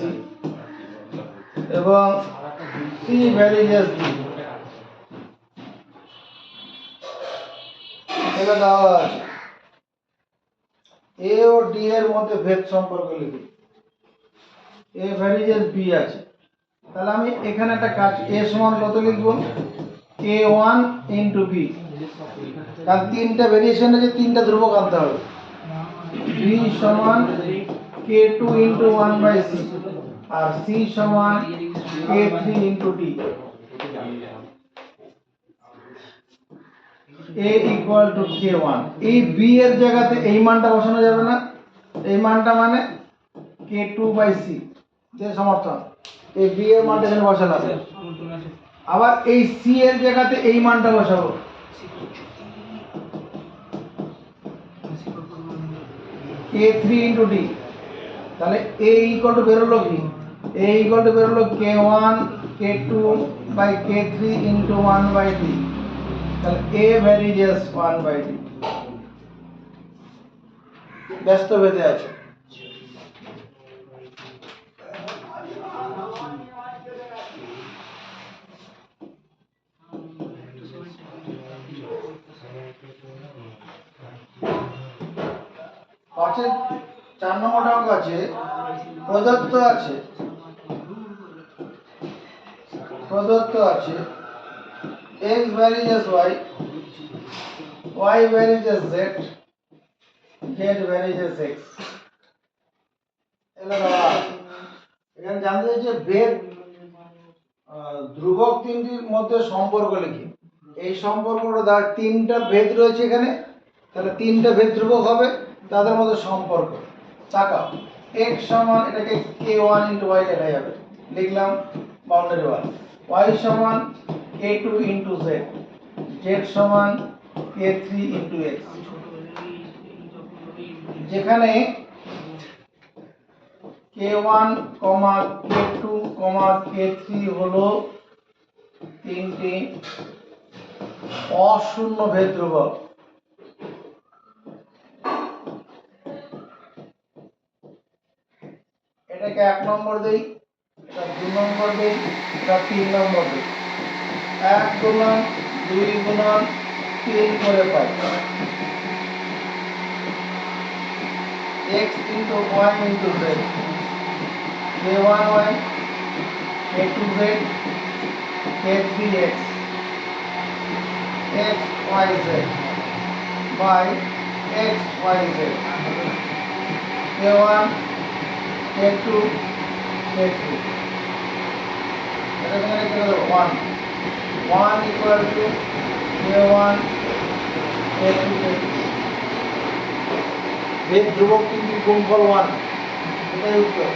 এবং c ভ্যারিয়েস d। এটা দেওয়া আছে। a ও d এর মধ্যে ভেদ সম্পর্ক লিখি। a ভ্যারিয়েস b আছে, তাহলে আমি এখানে একটা কাজ, a সমান কত লিখব? k1 ইন্টু b, কারণ তিনটা ভেরিয়েশন আছে, তিনটা ধ্রুবক আনতে হবে। b সমান k2 ইন্টু 1/c আর c সমান k3 into d। a equal two k1। এই b এর জায়গাতে এই মানটা বসানো যাবে না, এই মানটা মানে k2 বাই c যে সমর্থন, এই b এর মানটা এখানে বসালাম। আবার এই c এর জায়গাতে এই মানটা বসাবো, k3 ইন্টু d। তাহলে a ইকুয়াল টু বেরোলো কি, a ইকুয়াল টু বেরোলো k1 k2 by k3 into 1 by d। তাহলে a ভ্যারিজেস 1 বাই d। ব্যস্ত বেঁধে আছে। পাঁচের 4 নম্বর অঙ্ক আছে, প্রদত্ত আছে x varies as y, y varies as z, z varies as x। এখানে জানতে চাইছে ভেদ ধ্রুবক তিনটির মধ্যে সম্পর্ক লিখি। এই সম্পর্কটা দ্বারা তিনটা ভেদ রয়েছে এখানে, তাহলে তিনটা ভেদ ধ্রুবক হবে, তাদের মধ্যে সম্পর্ক তাকাও। x সমান এটাকে k1 ইন্টু y লেখা যাবে, লিখলাম বাউন্ডারি ওয়াল। y সমান k2 ইন্টু z, z সমান k3 ইন্টু x। যেখানে k1, k2, k3 হলো তিনটি অশূন্য ভেদ ধ্রুবক। এটাকে 1 নম্বর দেই, এটা 2 নম্বর দেই, এটা 3 নম্বর দেই। 1 গুণন 2 গুণন 3 করে পাই x into y into z, k1y, k2z, k3x, xyz by xyz, k1 k2 k3। এটা এখানে কি হলো 1 1 equal to k1 k2 k3। ভেদ ধ্রুবক তিনটির গুণফল 1, এটাই উত্তর।